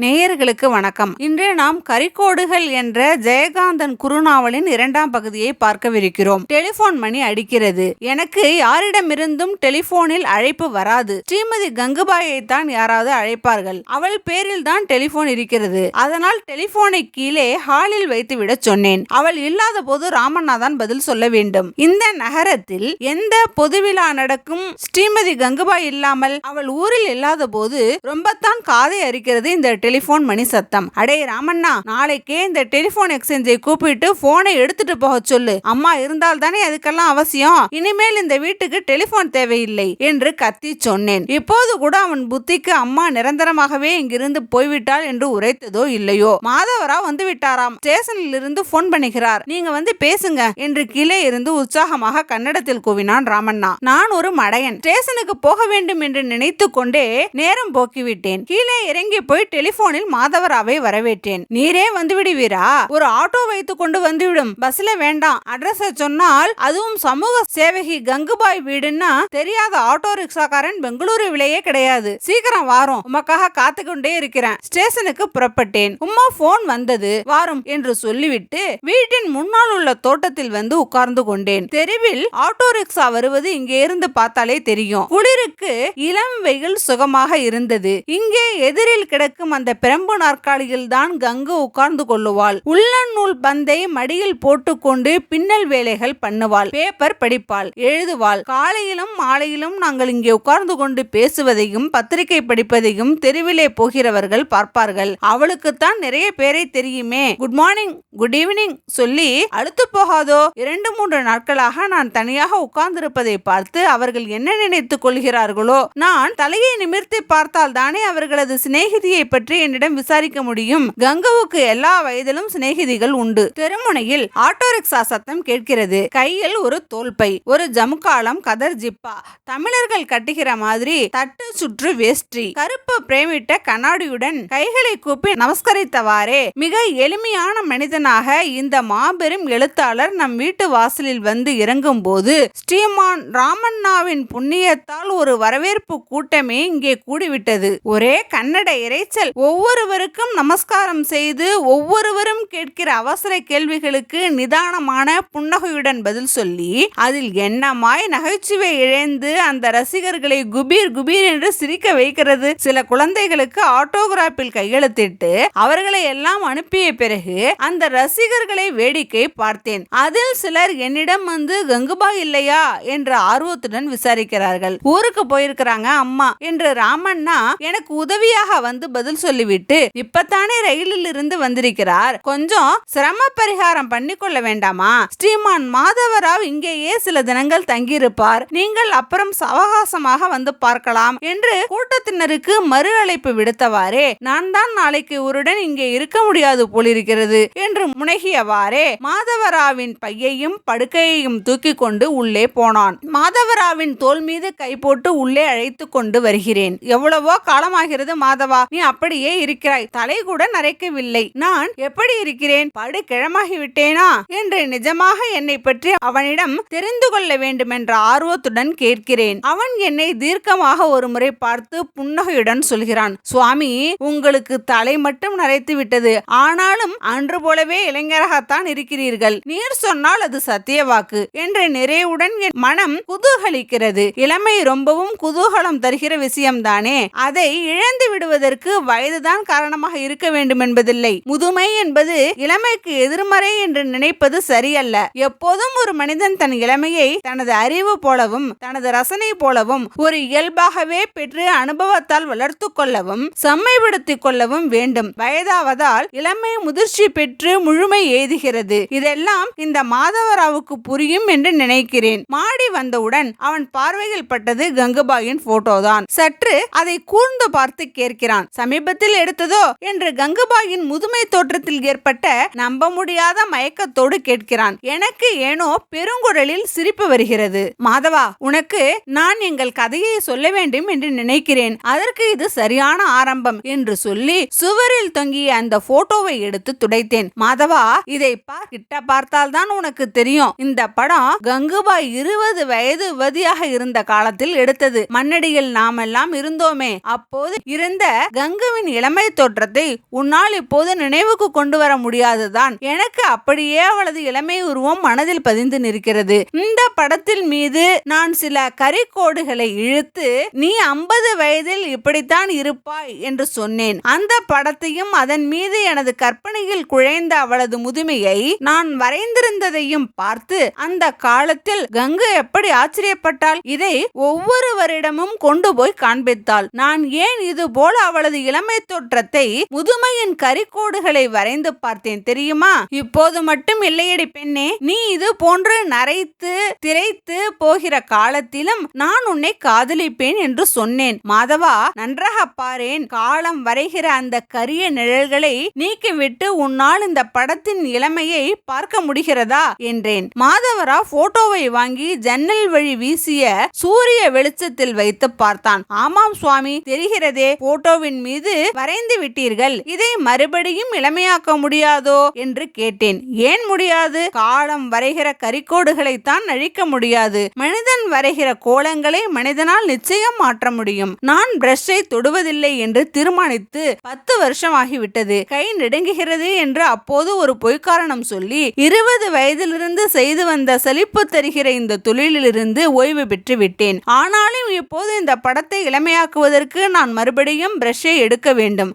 நேயர்களுக்கு வணக்கம். இன்று நாம் கரிக்கோடுகள் என்ற ஜெயகாந்தன் குறுநாவலின் 2ஆம் பகுதியை பார்க்கவிருக்கிறோம். டெலிபோன் மணி அடிக்கிறது. எனக்கு யாரிடமிருந்தும் டெலிபோனில் அழைப்பு வராது. ஸ்ரீமதி கங்குபாயை தான் யாராவது அழைப்பார்கள். அவள் பேரில் தான் டெலிபோன் இருக்கிறது. அதனால் டெலிபோனை கீழே ஹாலில் வைத்துவிட சொன்னேன். அவள் இல்லாத போது ராமண்ணா தான் பதில் சொல்ல வேண்டும். இந்த நகரத்தில் எந்த பொதுவிழா நடக்கும் ஸ்ரீமதி கங்குபாய் இல்லாமல் அவள் ஊரில் இல்லாத போது ரொம்பத்தான் காதை அரிக்கிறது இந்த டெலிபோன் மணி சத்தம். அடே ராமண்ணா, நாளைக்கே இந்த டெலிபோன் எக்ஸ்சேஞ்சை கூப்பிட்டு போனை எடுத்துட்டு போக சொல்லு. அம்மா இருந்தால் தானே அதுக்கெல்லாம் அவசியம். இனிமேல் இந்த வீட்டுக்கு டெலிபோன் தேவையில்லை என்று கத்தி சொன்னேன். இப்போது கூட அவன் புத்திக்கு அம்மா நிரந்தரமாகவே இங்கிருந்து போய்விட்டாள் என்று உரைத்ததோ இல்லையோ, மாதவராவ் வந்து விட்டாராம். ஸ்டேஷனில் இருந்து போன் பண்ணுகிறார். நீங்க வந்து பேசுங்க என்று கீழே இருந்து உற்சாகமாக கன்னடத்தில் கூவினான் ராமண்ணா. நான் ஒரு மடையன். ஸ்டேஷனுக்கு போக வேண்டும் என்று நினைத்து கொண்டே நேரம் போக்கிவிட்டேன். கீழே இறங்கி போய் டெலிபோனில் மாதவராவை வரவேற்றேன். நீரே வந்து விடுவீரா? ஒரு ஆட்டோ வைத்துக் கொண்டு வந்துவிடும். பஸ்ல வேண்டாம். அட்ரஸ் சொன்னால் அதுவும் சமூக சேவகி கங்குபாய் வீடுன்னா தெரியாத ஆட்டோ ரிக்ஷாக்காரன் பெங்களூருவிலேயே கிடையாது. சீக்கிரம் வாரும், உமக்காக காத்து கொண்டே இருக்கிறேன். ஸ்டேஷனுக்கு புறப்பட்டேன். உம்மா போன் வந்தது, வாரும் என்று சொல்லிவிட்டு வீட்டின் முன்னால் உள்ள தோட்டத்தில் வந்து உட்கார்ந்து கொண்டேன். தெருவில் ஆட்டோ ரிக்ஷா வருவது இங்கே இருந்து பார்த்தாலே தெரியும். குளிருக்கு இளம் வெயில் சுகமாக இருந்தது. இங்கே எதிரில் கிடக்கும் அந்த பிரம்பு நாற்காலியில் தான் கங்கு உட்கார்ந்து கொள்ளுவாள். உள்ளநூல் பந்தை மடியில் போட்டுக்கொண்டு பின்னல் வேலைகள் பண்ணுவாள். பேப்பர் படிப்பாள், எழுதுவாள். காலையிலும் மாலையிலும் நாங்கள் இங்கே உட்கார்ந்து கொண்டு பேசுவதையும் பத்திரிகை படிப்பதையும் தெருவிலே போகிறவர்கள் பார்ப்பார்கள். அவளுக்குத்தான் நிறைய பேரை தெரியுமே. குட் மார்னிங், குட் ஈவினிங் சொல்லி அழுத்து போகாதோ? 2-3 நாட்களாக நான் தனியாக உட்கார்ந்திருப்பதை பார்த்து அவர்கள் என்ன நினைத்துக் கொள்கிறார்களோ? நான் தலையை நிமிர்த்தி பார்த்தால் தானே அவர்களது சிநேகிதியை பற்றி என்னிடம் விசாரிக்க முடியும். கங்குவுக்கு எல்லா வயதிலும் சிநேகிதிகள் உண்டு. தெருமுனையில் ஆட்டோ ரிக்ஷா சத்தம் கேட்கிறது. கையில் ஒரு தோல்பை, ஒரு ஜமுக்காலம் கதர் ஜிப்பா, தமிழர்கள் கட்டுகிற மாதிரி தட்டு சுற்று வேஷ்டி, கருப்பு பிரேமிட்ட கண்ணாடியுடன் கைகளை கூப்பி நமஸ்கரித்தவாறே மிக எளிமையான மனிதனாக இந்த மாபெரும் எழுத்தாளர் நம் வீட்டு வாசலில் வந்து இறங்கும் போது ஸ்ரீமான் ராமண்ணாவின் புண்ணியத்தால் ஒரு வரவேற்பு கூட்டமே இங்கே கூடிவிட்டது. ஒரே கன்னட இறைச்சல். ஒவ்வொருவருக்கும் நமஸ்காரம் செய்து ஒவ்வொருவரும் கேட்கிற அவசர கேள்விகளுக்கு நிதானமான புன்னகையுடன் பதில் சொல்லி அதில் எண்ணமாய் நகைச்சுவை இழைந்து அந்த ரசிகர்களை குபீர் குபீர் என்று சிரிக்க வைக்கிறது. சில குழந்தைகளுக்கு ஆட்டோகிராஃபில் கையெழுத்திட்டு அவர்களை எல்லாம் அனுப்பிய பிறகு அந்த ரசிகர்களை வேடிக்கை பார்த்தேன். அதில் சிலர் என்னிடம் வந்து கங்குபாய் இல்லையா என்று ஆர்வத்துடன் விசாரிக்கிறார்கள். ஊருக்கு போயிருக்கிறாங்க அம்மா என்று ராமண்ணா எனக்கு உதவியாக வந்து பதில் சொல்லிவிட்டு, இப்பத்தானே ரயிலில் இருந்து வந்திருக்கிறார், கொஞ்சம் சிரம பரிகாரம் பண்ணிக்கொள்ள வேண்டாமா? ஸ்ரீமான் மாதவராவ் இங்கேயே சில தினங்கள் தங்கியிருப்பார். நீங்கள் அப்புறம் அவகாசமாக வந்து பார்க்கலாம் என்று கூட்டத்தினருக்கு மறு அழைப்பு விடுத்தவாறே, நான் தான் நாளைக்கு ஒருடன் இங்கே இருக்க முடியாது போலிருக்கிறது என்று முனகியவாறே மாதவராவின் பையையும் படுக்கையையும் தூக்கி கொண்டு உள்ளே போனான். மாதவராவின் தோள் மீது கை போட்டு உள்ளே அழைத்து கொண்டு வருகிறேன். எவ்வளவோ காலமாகிறது மாதவா, நீ அப்படியே இருக்கிறாய். தலை கூட நரைக்கவில்லை. நான் எப்படி இருக்கிறேன்? படு கிழமாகி விட்டேனா என்று நிஜமாக என்னை பற்றி அவனிடம் தெரிந்து கொள்ள வேண்டும் என்ற ஆர்வத்துடன் கேட்கிறேன். அவன் என்னை தீர்க்கமாக ஒரு முறை பார்த்து புன்னகையுடன் சொல்கிறான், சுவாமி, உங்களுக்கு தலை மட்டும் நரைத்து விட்டது. ஆனாலும் அன்று போலவே இளைஞராகத்தான் இருக்கிறீர்கள். நீர் சொன்னால் அது சத்திய வாக்கு என்று நிறைவுடன் என் மனம் குதூகலிக்கிறது. இளமை ரொம்பவும் குதூகலம் தருகிற விஷயம்தானே. அதை இழந்து விடுவதற்கு வயதுதான் காரணமாக இருக்க வேண்டும் என்பதில்லை. முதுமை என்பது இளமைக்கு எதிர்மறை என்று நினைப்பது சரியல்ல. எப்போதும் ஒரு மனிதன் தன் இளமையை தனது அறிவு போலவும் தனது ரசனை போலவும் ஒரு இயல்பாகவே பெற்று அனுபவத்தால் வளர்த்து கொள்ளவும் செம்மைப்படுத்திக் கொள்ளவும் வேண்டும். வயதாவதால் இளமை முதிர்ச்சி பெற்று முழுமை எய்துகிறது. இதெல்லாம் இந்த மாதவராவுக்கு புரியும் என்று நினைக்கிறேன். மாடி வந்தவுடன் அவன் பார்வையில் பட்டது கங்குபாயின் போட்டோதான். சற்று அதை கூர்ந்து பார்த்து கேட்கிறான், சமீபத்தில் எடுத்ததோ என்று கங்குபாயின் முதுமை தோற்றத்தில் ஏற்பட்ட நம்ப முடியாத மயக்கத்தோடு கேட்கிறான். எனக்கு ஏனோ பெருங்குரலில் சிரிப்பு வருகிறது. மாதவா, உனக்கு நான் எங்கள் கதையை சொல்ல வேண்டும் என்று நினைக்கிறேன். அதற்கு இது சரியான ஆரம்பம் என்று சொல்லி சுவரில் தொங்கிய அந்த போட்டோவை எடுத்து துடைத்தேன். மாதவா, இதை கிட்ட பார்த்தால் தான் உனக்கு தெரியும். இந்த படம் கங்குபாய் 20 வயது யுவதியாக இருந்த காலத்தில் எடுத்தது. மண்ணடியில் நாமெல்லாம் இருந்தோமே, அப்போது இருந்த கங்குவின் இளமை தோற்றத்தை உன்னால் இப்போது நினைவுக்கு கொண்டு வர முடியாதுதான். எனக்கு அப்படியே அவளது இளமை உருவம் மனதில் பதிந்து நிற்கிறது. இந்த படத்தில் மீது நான் சில கரிக்கோடுகளை இழுத்து நீ 50 வயதில் இப்படித்தான் இருப்பாய் என்று சொன்னேன். அந்த படத்தையும் அதன் மீது எனது கற்பனையில் குழைந்த அவளது முதுமையை நான் வரைந்திருந்ததையும் பார்த்து அந்த காலத்தில் கங்கு எப்படி ஆச்சரியப்பட்டாள். இதை ஒவ்வொருவரிடமும் கொண்டு போய் காண்பித்தாள். நான் ஏன் இது போல அவளது இளமை தோற்றத்தை முதுமையின் கரிக்கோடுகளை வரைந்து பார்த்தேன் தெரியுமா? இப்போது மட்டும் இல்லையடி பெண்ணே, நீ இது போன்று நரைத்து திரைத்து போகிற காலத்திலும் நான் உன்னை காதலிப்பேன் என்று சொன்னேன். மாதவா, நன்றாக பாரேன். காலம் வரைகிற அந்த கரிய நிழல்களை நீக்கிவிட்டு உன்னால் இந்த படத்தின் இளமையை பார்க்க முடிகிறதா என்றேன். மாதவராவ் போட்டோவை வாங்கி ஜன்னல் வழி வீசிய சூரிய வெளிச்சத்தில் வைத்து பார்த்தான். ஆமாம் சுவாமி, தெரிகிறதே, போட்டோவின் மீது வரைந்து விட்டீர்கள். இதை மறுபடியும் இளமையாக்க முடியாதோ என்று கேட்டேன். ஏன் முடியாது? காலம் வரைகிற கரிக்கோடுகளை தான் அழிக்க முடியாது. மனிதன் வரைகிற கோலங்களை மனிதனால் நிச்சயம் மாற்ற முடியும். நான் பிரஷை தொடுவதில்லை என்று தீர்மானித்து 10 வருஷம் ஆகிவிட்டது. கை நடுங்குகிறது என்று அப்போது ஒரு பொய்க்காரணம் சொல்லி 20 வயதிலிருந்து செய்து வந்த சலிப்பு தருகிற இந்த தொழிலிலிருந்து ஓய்வு பெற்று விட்டேன். ஆனாலும் இப்போது இந்த படத்தை இளமையாக்குவதற்கு நான் மறுபடியும் பிரஷை எடுக்க வேண்டும்.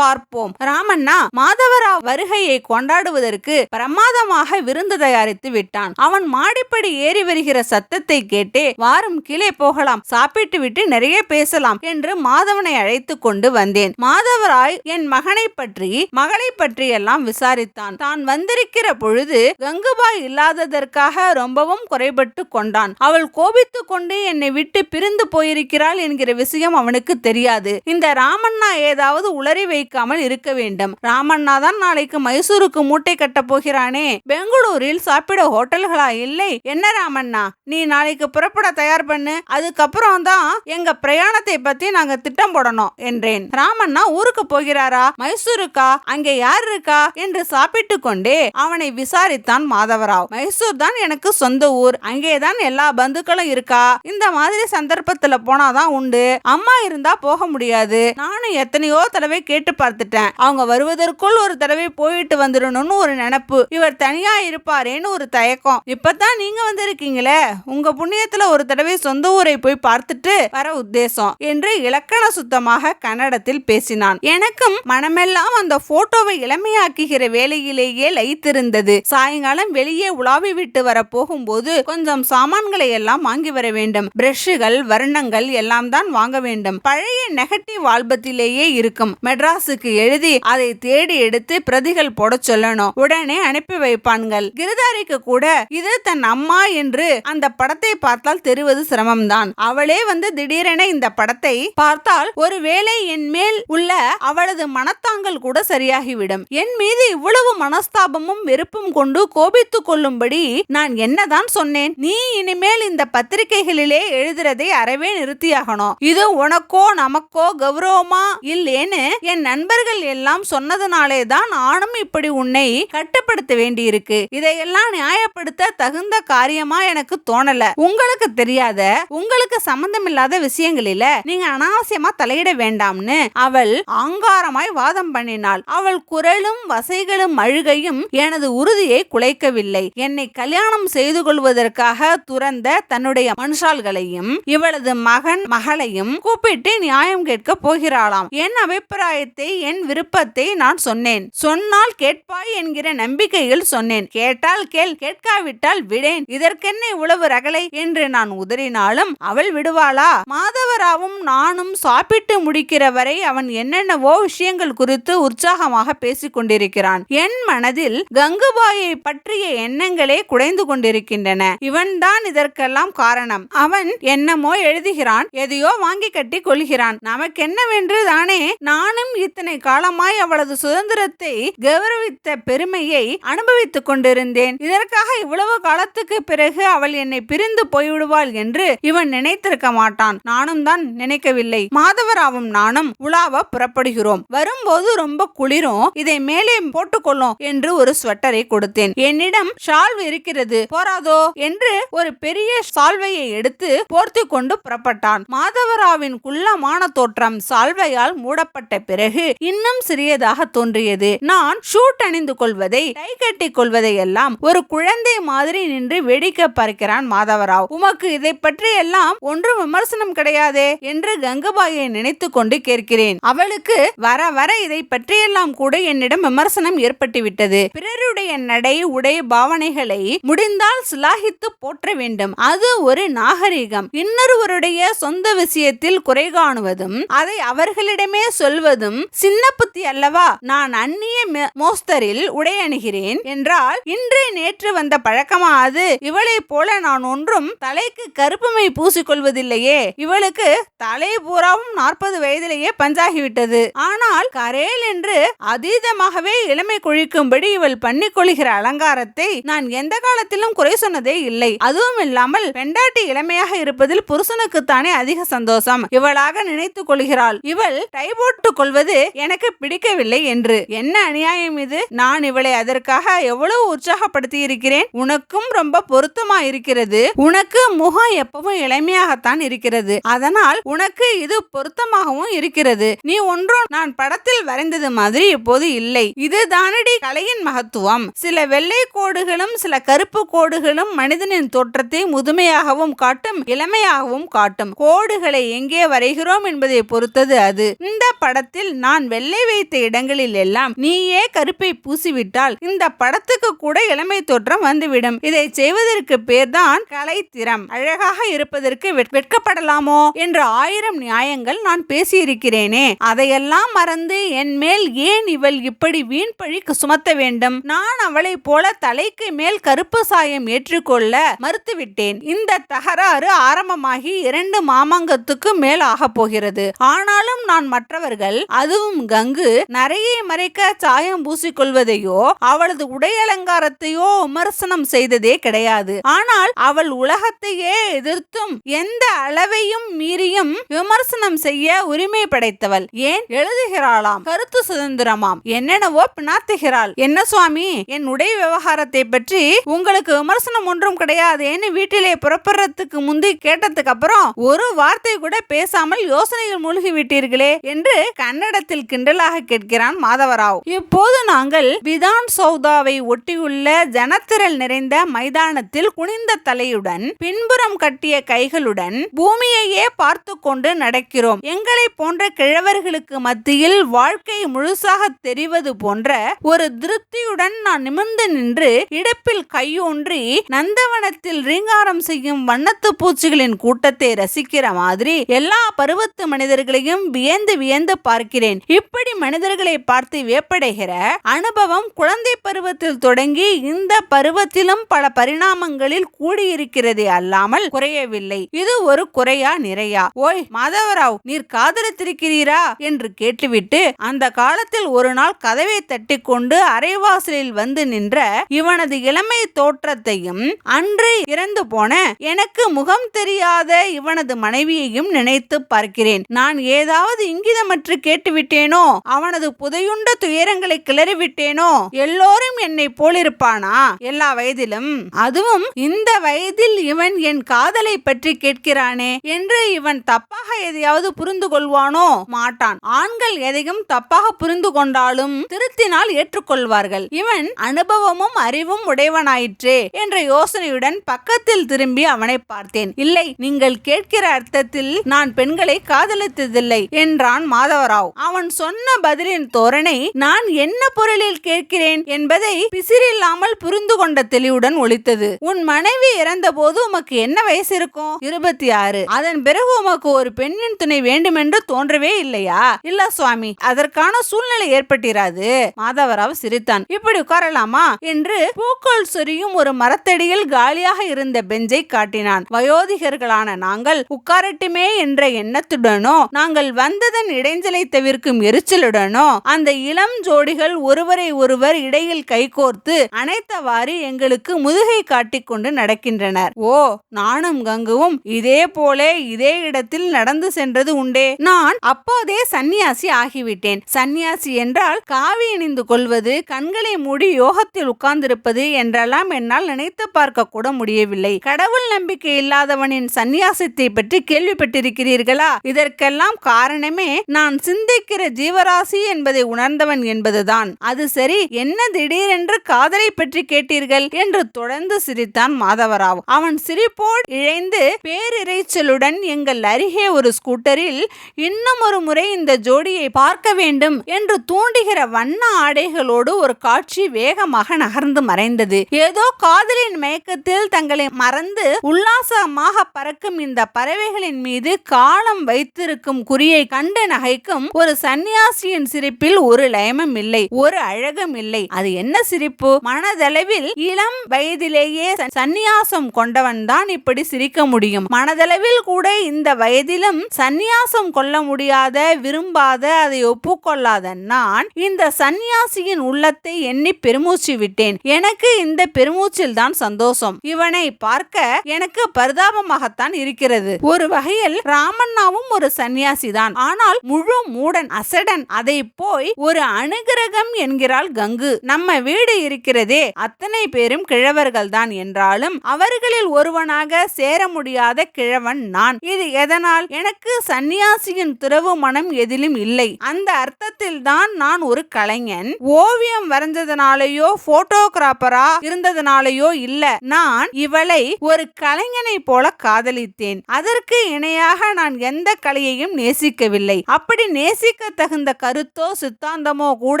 பார்ப்போம். ராமண்ணா மாதவராவ் வருகையை கொண்டாடுவதற்கு பிரமாதமாக விருந்து தயாரித்து விட்டான். அவன் மாடிப்படி ஏறி வருகிற சத்தத்தை கேட்டே வாரும் கீழே போகலாம், சாப்பிட்டு விட்டு நிறைய பேசலாம் என்று மாதவனை அழைத்து கொண்டு வந்தேன். மாதவராய் என் மகனை பற்றி மகளை பற்றி எல்லாம் விசாரித்தான். தான் வந்திருக்கிற பொழுது கங்குபாய் இல்லாததற்காக ரொம்பவும் குறைபட்டு கொண்டான். அவள் கோபித்து கொண்டு என்னை விட்டு பிரிந்து போயிருக்கிறாள் என்கிற விஷயம் அவனுக்கு தெரியாது. இந்த ராமண்ணா ஏதாவது உளறி வைக்காமல் இருக்க வேண்டும். ராமண்ணா தான் நாளைக்கு மைசூருக்கு மூட்டை கட்ட போகிறானே. பெங்களூரில் சாப்பிட ஹோட்டல்களா இல்லை? என்ன ராமண்ணா, நீ நாளைக்கு புறப்பட தயார் பண்ணு. அதுக்கப்புறம் தான் எங்க பிரயாணத்தை பத்தி நாங்க திட்டம் போடணும் என்றேன். ராமண்ணா ஊருக்கு போகிறாரா? மைசூருக்கா? அங்கே யார் இருக்கா என்று சாப்பிட்டு கொண்டே அவனை விசாரித்தான் மாதவராவ். மைசூர் தான் எனக்கு சொந்த ஊர். அங்கேதான் எல்லா பந்துக்களும் இருக்கா. இந்த மாதிரி சந்தர்ப்பத்துல போனாதான் உண்டு. அம்மா இருந்தா போக முடியாது. நானும் எத்தனையோ தடவை கேட்டு பார்த்துட்டேன். அவங்க வருவதற்குள் ஒரு தடவை போயிட்டு வந்துடணும்னு ஒரு நினைப்பு. இவர் தனியா இருப்பாரேன்னு ஒரு தயக்கம். இப்பதான் நீங்க வந்திருக்கீங்களே, உங்க புண்ணியத்துல ஒரு தடவை சொந்த ஊரை போய் பார்த்துட்டு வர உத்தேசம் என்று இலக்கண சுத்தமாக கன்னடத்தில் பேசினான். எனக்கும் மனமெல்லாம் அந்த போட்டோவை இளமையாக்குகிற வேலையிலேயே லயித்திருந்தது. சாயங்காலம் வெளியே உலாவி விட்டு வர போகும்போது கொஞ்சம் சாமான்களை எல்லாம் வாங்கி வர வேண்டும். பிரஷ்கள், வர்ணங்கள் எல்லாம் தான் வாங்க வேண்டும். பழைய நெகட்டிவ் ஆல்பத்திலேயே இருக்கும். மெட்ராஸுக்கு எழுதி அதை தேடி எடுத்து பிரதிகள் போட சொல்லணும். உடனே அனுப்பி வைப்பான்கள். கிருதாரிக்கு கூட இது தன் அம்மா என்று அந்த படத்தை பார்த்தால் தெரிவது சிரமம்தான். அவளே வந்து திடீரென இந்த படத்தை பார்த்தால் ஒருவேளை என் மேல் உள்ள அவளது மனத்தாங்கள் கூட சரியாகிவிடும். என் மீது இவ்வளவு மனஸ்தாபமும் வெறுப்பும் கொண்டு கோபித்துக் கொள்ளும்படி நான் என்னதான் சொன்னேன்? நீ இனிமேல் இந்த பத்திரிகைகளிலே எழுதுறதை அறவே நிறுத்தியாகணும். இது உனக்கோ நமக்கோ கௌரவமா இல்லேன்னு என் நண்பர்கள் எல்லாம் சொன்னதுனாலே தான் நானும் இப்படி உன்னை கட்டுப்படுத்த வேண்டி இருக்கு. இதையெல்லாம் நியாயப்படுத்த தகுந்த காரியமா எனக்கு தோணல. உங்களுக்கு தெரியாத, உங்களுக்கு சம்பந்தமில்லாத விஷயங்களில நீங்க அனாவசியமா தலையிட வேண்டாம்னு அவள் ஆங்காரமாய் வாதம் பண்ணினாள். அவள் குரலும் வசைகளும் அழுகையும் எனது உறுதியை குலைக்கவில்லை. என்னை கல்யாணம் செய்து கொள்வதற்காக துறந்த தன்னுடைய மனுஷால்களையும் இவளது மகன் மகளையும் கூப்பிட்டு நியாயம் கேட்க போகிறாளாம். என் அபிப்பிராயத்தை, என் விருப்பத்தை நான் சொன்னேன். சொன்னால் கேட்பாய் என்கிற நம்பிக்கையில் சொன்னேன். கேட்டால் கேள், கேட்காவிட்டால் விடேன். இதற்கென்ன இவ்வளவு ரகலை என்று நான் உதறினாலும் அவள் விடுவாளா? மாதவராவும் நானும் சாப்பிட்டு முடிக்கிற வரை அவன் என்னென்னவோ விஷயங்கள் குறித்து உற்சாகமாக பேசிக் கொண்டிருக்கிறான். என் மனதில் கங்குபாயை பற்றிய எண்ணங்களே குடைந்து கொண்டிருக்கின்றன. இவன் தான் இதற்கெல்லாம் காரணம். அவன் என்னமோ எழுதுகிறான், எதையோ வாங்கி கட்டி கொள்கிறான். நமக்கென்னவென்று தானே நானும் இத்தனை காலமாய் அவளது சுதந்திரத்தை கௌரவித்த பெருமையை அனுபவித்துக் கொண்டிருந்தேன். இதற்காக இவ்வளவு காலத்துக்கு பிறகு அவள் என்னை பிரிந்து போய்விடுவாள் என்று இவன் நினைத்திருக்க மாட்டான். நானும் தான் நினைக்கவில்லை. மாதவராவும் நானும் உலாவ புறப்படுகிறோம். வரும்போது ரொம்ப குளிரும், இதை மேலே போட்டுக்கொள்ளும் என்று ஒரு ஸ்வெட்டரை கொடுத்தேன். என்னிடம் ஷால்வ் இருக்கிறது, போராதோ என்று ஒரு பெரிய சால்வையை எடுத்து போர்த்தி கொண்டு புறப்பட்டான். மாதவராவின் குள்ளமான தோற்றம் சால்வையால் மூடப்பட்ட பிறகு பிறகு இன்னும் சிறியதாக தோன்றியது. நான் ஷூட் அணிந்து கொள்வதை, டை கட்டி கொள்வதை எல்லாம் ஒரு குழந்தை மாதிரி நின்று வேடிக்கை பார்க்கிறான் மாதவராவ். உமக்கு இதை பற்றி எல்லாம் ஒன்றும் விமர்சனம் கிடையாதே என்று கங்குபாயை நினைத்து கொண்டு கேட்கிறேன். அவளுக்கு வர வர இதை பற்றியெல்லாம் கூட என்னிடம் விமர்சனம் ஏற்பட்டுவிட்டது. பிறருடைய நடை, உடை, பாவனைகளை முடிந்தால் சிலாகித்து போற்ற வேண்டும். அது ஒரு நாகரிகம். இன்னொருவருடைய சொந்த விஷயத்தில் குறை காணுவதும் அதை அவர்களிடமே சொல்வதும் சின்ன புத்தி அல்லவா? நான் அந்நிய மோஸ்தரில் உடை அணுகிறேன் என்றால் இன்று நேற்று வந்த பழக்கமா அது? இவளை போல நான் ஒன்றும் தலைக்கு கருப்புமை பூசிக்கொள்வதில்லையே. இவளுக்கு தலை பூராவும் 40 வயதிலேயே பஞ்சாகிவிட்டது. ஆனால் கரேல் என்று அதீதமாகவே இளமை கொழிக்கும்படி இவள் பண்ணிக்கொள்கிற அலங்காரத்தை நான் எந்த காலத்திலும் குறை சொன்னதே இல்லை. அதுவும் இல்லாமல் பெண்டாட்டி இளமையாக இருப்பதில் புருஷனுக்குத்தானே அதிக சந்தோஷம். இவளாக நினைத்துக் கொள்கிறாள். இவள் டை போட்டுக் கொள்வது எனக்கு பிடிக்கவில்லை என்று. என்ன அநியாயம் இது? நான் இவளை அதற்காக எவ்வளவு உற்சாகப்படுத்தி இருக்கிறேன். உனக்கும் ரொம்ப பொருத்தமா இருக்கிறது. உனக்கு முகம் எப்பவும் இளமையாகத்தான் இருக்கிறது. அதனால் உனக்கு இது பொருத்தமாகவும் இருக்கிறது. நீ ஒன்றும் நான் படத்தில் வரைந்தது மாதிரி இப்போது இல்லை. இது தானடி கலையின் மகத்துவம். சில வெள்ளை கோடுகளும் சில கருப்பு கோடுகளும் மனிதனின் தோற்றத்தை முதுமையாகவும் காட்டும், இளமையாகவும் காட்டும். கோடுகளை எங்கே வரைகிறோம் என்பதை பொறுத்தது அது. இந்த படத்தில் நான் வெள்ளை வைத்த இடங்களில் எல்லாம் நீயே கருப்பை பூசிவிட்டால் இந்த படத்துக்கு கூட இளமை தோற்றம் வந்துவிடும். இதை செய்வதற்கு பேர்தான் கலைத்திறம். அழகாக இருப்பதற்கு வெட்கப்படலாமோ என்று 1000 நியாயங்கள் நான் பேசியிருக்கிறேனே. அதையெல்லாம் மறந்து என் மேல் ஏன் இவள் இப்படி வீண் பழி சுமத்த வேண்டும்? நான் அவளை போல தலைக்கு மேல் கருப்பு சாயம் ஏற்றுக்கொள்ள மறுத்துவிட்டேன். இந்த தகராறு ஆரம்பமாகி 2 மாமாங்கத்துக்கு மேல் ஆக போகிறது. ஆனாலும் நான் மற்றவர்கள், அதுவும் கங்கு நரையை மறைக்க சாயம் பூசிக்கொள்வதையோ அவளது உடை அலங்காரத்தையோ விமர்சனம் செய்ததே கிடையாது. ஆனால் அவள் உலகத்தையே எதிர்த்தும் எந்த அளவையும் மீறியும் விமர்சனம் செய்ய உரிமை படைத்தவள். ஏன் எழுதுகிறாளாம், கருத்து சுதந்திரமாம், என்னென்னவோ பினாத்துகிறாள். என்ன சுவாமி, என் உடை விவகாரத்தை பற்றி உங்களுக்கு விமர்சனம் ஒன்றும் கிடையாதுன்னு வீட்டிலே புறப்படுறதுக்கு முந்தி கேட்டதுக்கு அப்புறம் ஒரு வார்த்தை கூட பேசாமல் யோசனையில் மூழ்கி விட்டீர்களே என்று கன்னடத்தில் கிண்டலாக கேட்கிறான் மாதவராவ். இப்போது நாங்கள் விதான் சௌதாவை ஒட்டியுள்ள ஜனத்திரள் நிறைந்த மைதானத்தில் குனிந்த தலையுடன் பின்புறம் கட்டிய கைகளுடன் பூமியையே பார்த்து கொண்டு நடக்கிறோம். எங்களை போன்ற கிழவர்களுக்கு மத்தியில் வாழ்க்கை முழுசாக தெரிவது போன்ற ஒரு திருப்தியுடன் நான் நிமிர்ந்து நின்று இடுப்பில் கையூன்றி நந்தவனத்தில் ரீங்காரம் செய்யும் வண்ணத்து பூச்சிகளின் கூட்டத்தை ரசிக்கிற மாதிரி எல்லா பருவத்து மனிதர்களையும் வியந்து வியந்து பார்க்கிறேன். இப்படி மனிதர்களை பார்த்து வியப்படைகிற அனுபவம் குழந்தை பருவத்தில் தொடங்கி இந்த பருவத்திலும் பல பரிணாமங்களில் கூடியிருக்கிறதே அல்லாமல் குறையவில்லை. இது ஒரு குறையா நிறையா? ஓய் மாதவராவ், நீர் காதலித்திருக்கிறீரா என்று கேட்டுவிட்டு அந்த காலத்தில் ஒரு நாள் கதவை தட்டி கொண்டு அரைவாசலில் வந்து நின்ற இவனது இளமை தோற்றத்தையும் அன்று இறந்து போன எனக்கு முகம் தெரியாத இவனது மனைவியையும் நினைத்து பார்க்கிறேன். நான் ஏதாவது இங்கிதமற்று கேட்டுவிட்டேனோ? அவனது புதையுண்ட துயரங்களை கிளறிவிட்டேனோ? எல்லோரும் என்னை போலிருப்பானா எல்லா வயதிலும்? அதுவும் இந்த வயதில் இவன் என் காதலை பற்றி கேட்கிறானே என்று இவன் தப்பாக எதையாவது புரிந்து கொள்வானோ? மாட்டான். ஆண்கள் எதையும் தப்பாக புரிந்து கொண்டாலும் திருத்தினால் ஏற்றுக்கொள்வார்கள். இவன் அனுபவமும் அறிவும் உடையவனாயிற்றே என்ற யோசனையுடன் பக்கத்தில் திரும்பி அவனை பார்த்தேன். இல்லை, நீங்கள் கேட்கிற அர்த்தத்தில் நான் பெண்களை காதலித்ததில்லை என்றான் மாதவராவ். அவன் சொன்ன பதிலின் தோரணை நான் என்ன பொருளில் கேட்கிறேன் என்பதை பிசிறில்லாமல் புரிந்து கொண்ட தெளிவுடன் ஒலித்தது. உன் மனைவி இறந்த போது உமக்கு என்ன வயசு இருக்கும்? 26. அதன் பிறகு உமக்கு ஒரு பெண்ணின் துணை வேண்டுமென்று தோன்றவே இல்லையா? இல்ல சுவாமி, அதற்கான சூழ்நிலை ஏற்பட்டிராது. மாதவராவ் சிரித்தான். இப்படி உட்காரலாமா என்று பூக்கள் சொரியும் ஒரு மரத்தடியில் காலியாக இருந்த பெஞ்சை காட்டினான். வயோதிகர்களான நாங்கள் உட்காரட்டுமே என்ற எண்ணத்துடனோ நாங்கள் வந்ததன் இடைஞ்சலை தவிர்க்கும் எரிச்சலுடனோ அந்த இளம் ஜோடிகள் ஒருவரை ஒருவர் இடையில் கைகோர்த்து அனைத்தவாறு எங்களுக்கு முதுகை காட்டிக் கொண்டு நடக்கின்றனர். ஓ, நானும் கங்குவும் இதே போல இதே இடத்தில் நடந்து சென்றது உண்டே. நான் அப்போதே சன்னியாசி ஆகிவிட்டேன். சன்னியாசி என்றால் காவி அணிந்து கொள்வது, கண்களை மூடி யோகத்தில் உட்கார்ந்திருப்பது என்றெல்லாம் என்னால் நினைத்து பார்க்க கூட முடியவில்லை. கடவுள் நம்பிக்கை இல்லாதவனின் சன்னியாசத்தை பற்றி கேள்விப்பட்டிருக்கிறீர்களா? இதற்கெல்லாம் காரணமே நான் சிந்தை காதலிக்கிற ஜீவராசி என்பதை உணர்ந்தவன் என்பதுதான். அது சரி, என்ன திடீரென்று காதலை பற்றி கேட்டீர்கள் என்று தொடர்ந்து சிரித்தான் மாதவராவ். அவன் சிரிப்போடு இழைந்து பேரிரைச்சலுடன் எங்கள் அருகே ஒரு ஸ்கூட்டரில் இன்னும் ஒரு முறை இந்த ஜோடியை பார்க்க வேண்டும் என்று தூண்டுகிற வண்ண ஆடைகளோடு ஒரு காட்சி வேகமாக நகர்ந்து மறைந்தது. ஏதோ காதலின் மயக்கத்தில் தங்களை மறந்து உல்லாசமாக பறக்கும் இந்த பறவைகளின் மீது காலம் வைத்திருக்கும் குறியை கண்டு நகைக்கும் ஒரு சன்னியாசியின் சிரிப்பில் ஒரு லயமும் இல்லை, ஒரு அழகும் இல்லை. அது என்ன சிரிப்பு? மனதளவில் இளம் வயதிலேயே சந்நியாசம் கொண்டவன் தான் இப்படி சிரிக்க முடியும். மனதளவில் கூட இந்த வயதிலும் சந்நியாசம் கொள்ள முடியாத, விரும்பாத, அதை ஒப்புக்கொள்ளாத நான் இந்த சந்நியாசியின் உள்ளத்தை எண்ணி பெருமூச்சு விட்டேன். எனக்கு இந்த பெருமூச்சில் தான் சந்தோஷம். இவனை பார்க்க எனக்கு பரிதாபமாகத்தான் இருக்கிறது. ஒரு வகையில் ராமண்ணாவும் ஒரு சன்னியாசி தான், ஆனால் முழு மூடன், அசடன். அதை போய் ஒரு அனுகிரகம் என்கிறாள் கங்கு. நம்ம வீடு இருக்கிறதே, அத்தனை பேரும் கிழவர்கள் தான் என்றாலும் அவர்களில் ஒருவனாக சேர முடியாத கிழவன் நான். இது எதனால்? எனக்கு சன்னியாசியின் துறவு மனம் எதிலும் இல்லை. அந்த அர்த்தத்தில் தான் நான் ஒரு கலைஞன். ஓவியம் வரைஞ்சதுனாலேயோ போட்டோகிராபரா இருந்ததுனாலேயோ இல்ல, நான் இவளை ஒரு கலைஞனை போல காதலித்தேன். அதற்கு இணையாக நான் எந்த கலையையும் நேசிக்கவில்லை. அப்படி நேசிக்க தகுந்த கருத்தோ சித்தாந்தமோ கூட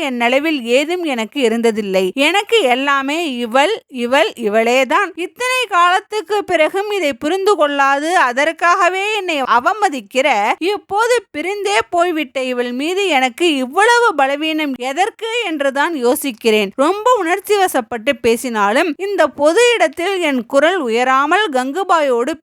என் நிலவில் ஏதும் எனக்கு இருந்ததில்லை. எனக்கு எல்லாமே இவளேதான். இத்தனை காலத்துக்கு பிறகும் இதை புரிந்து கொள்ளாது அதற்காகவே என்னை அவமதிக்கிற, இப்போது பிரிந்தே போய்விட்ட இவள் மீது எனக்கு இவ்வளவு பலவீனம் எதற்கு என்றுதான் யோசிக்கிறேன். ரொம்ப உணர்ச்சி வசப்பட்டு பேசினாலும் இந்த பொது இடத்தில் என் குரல் உயராமல் கங்குபாயோடு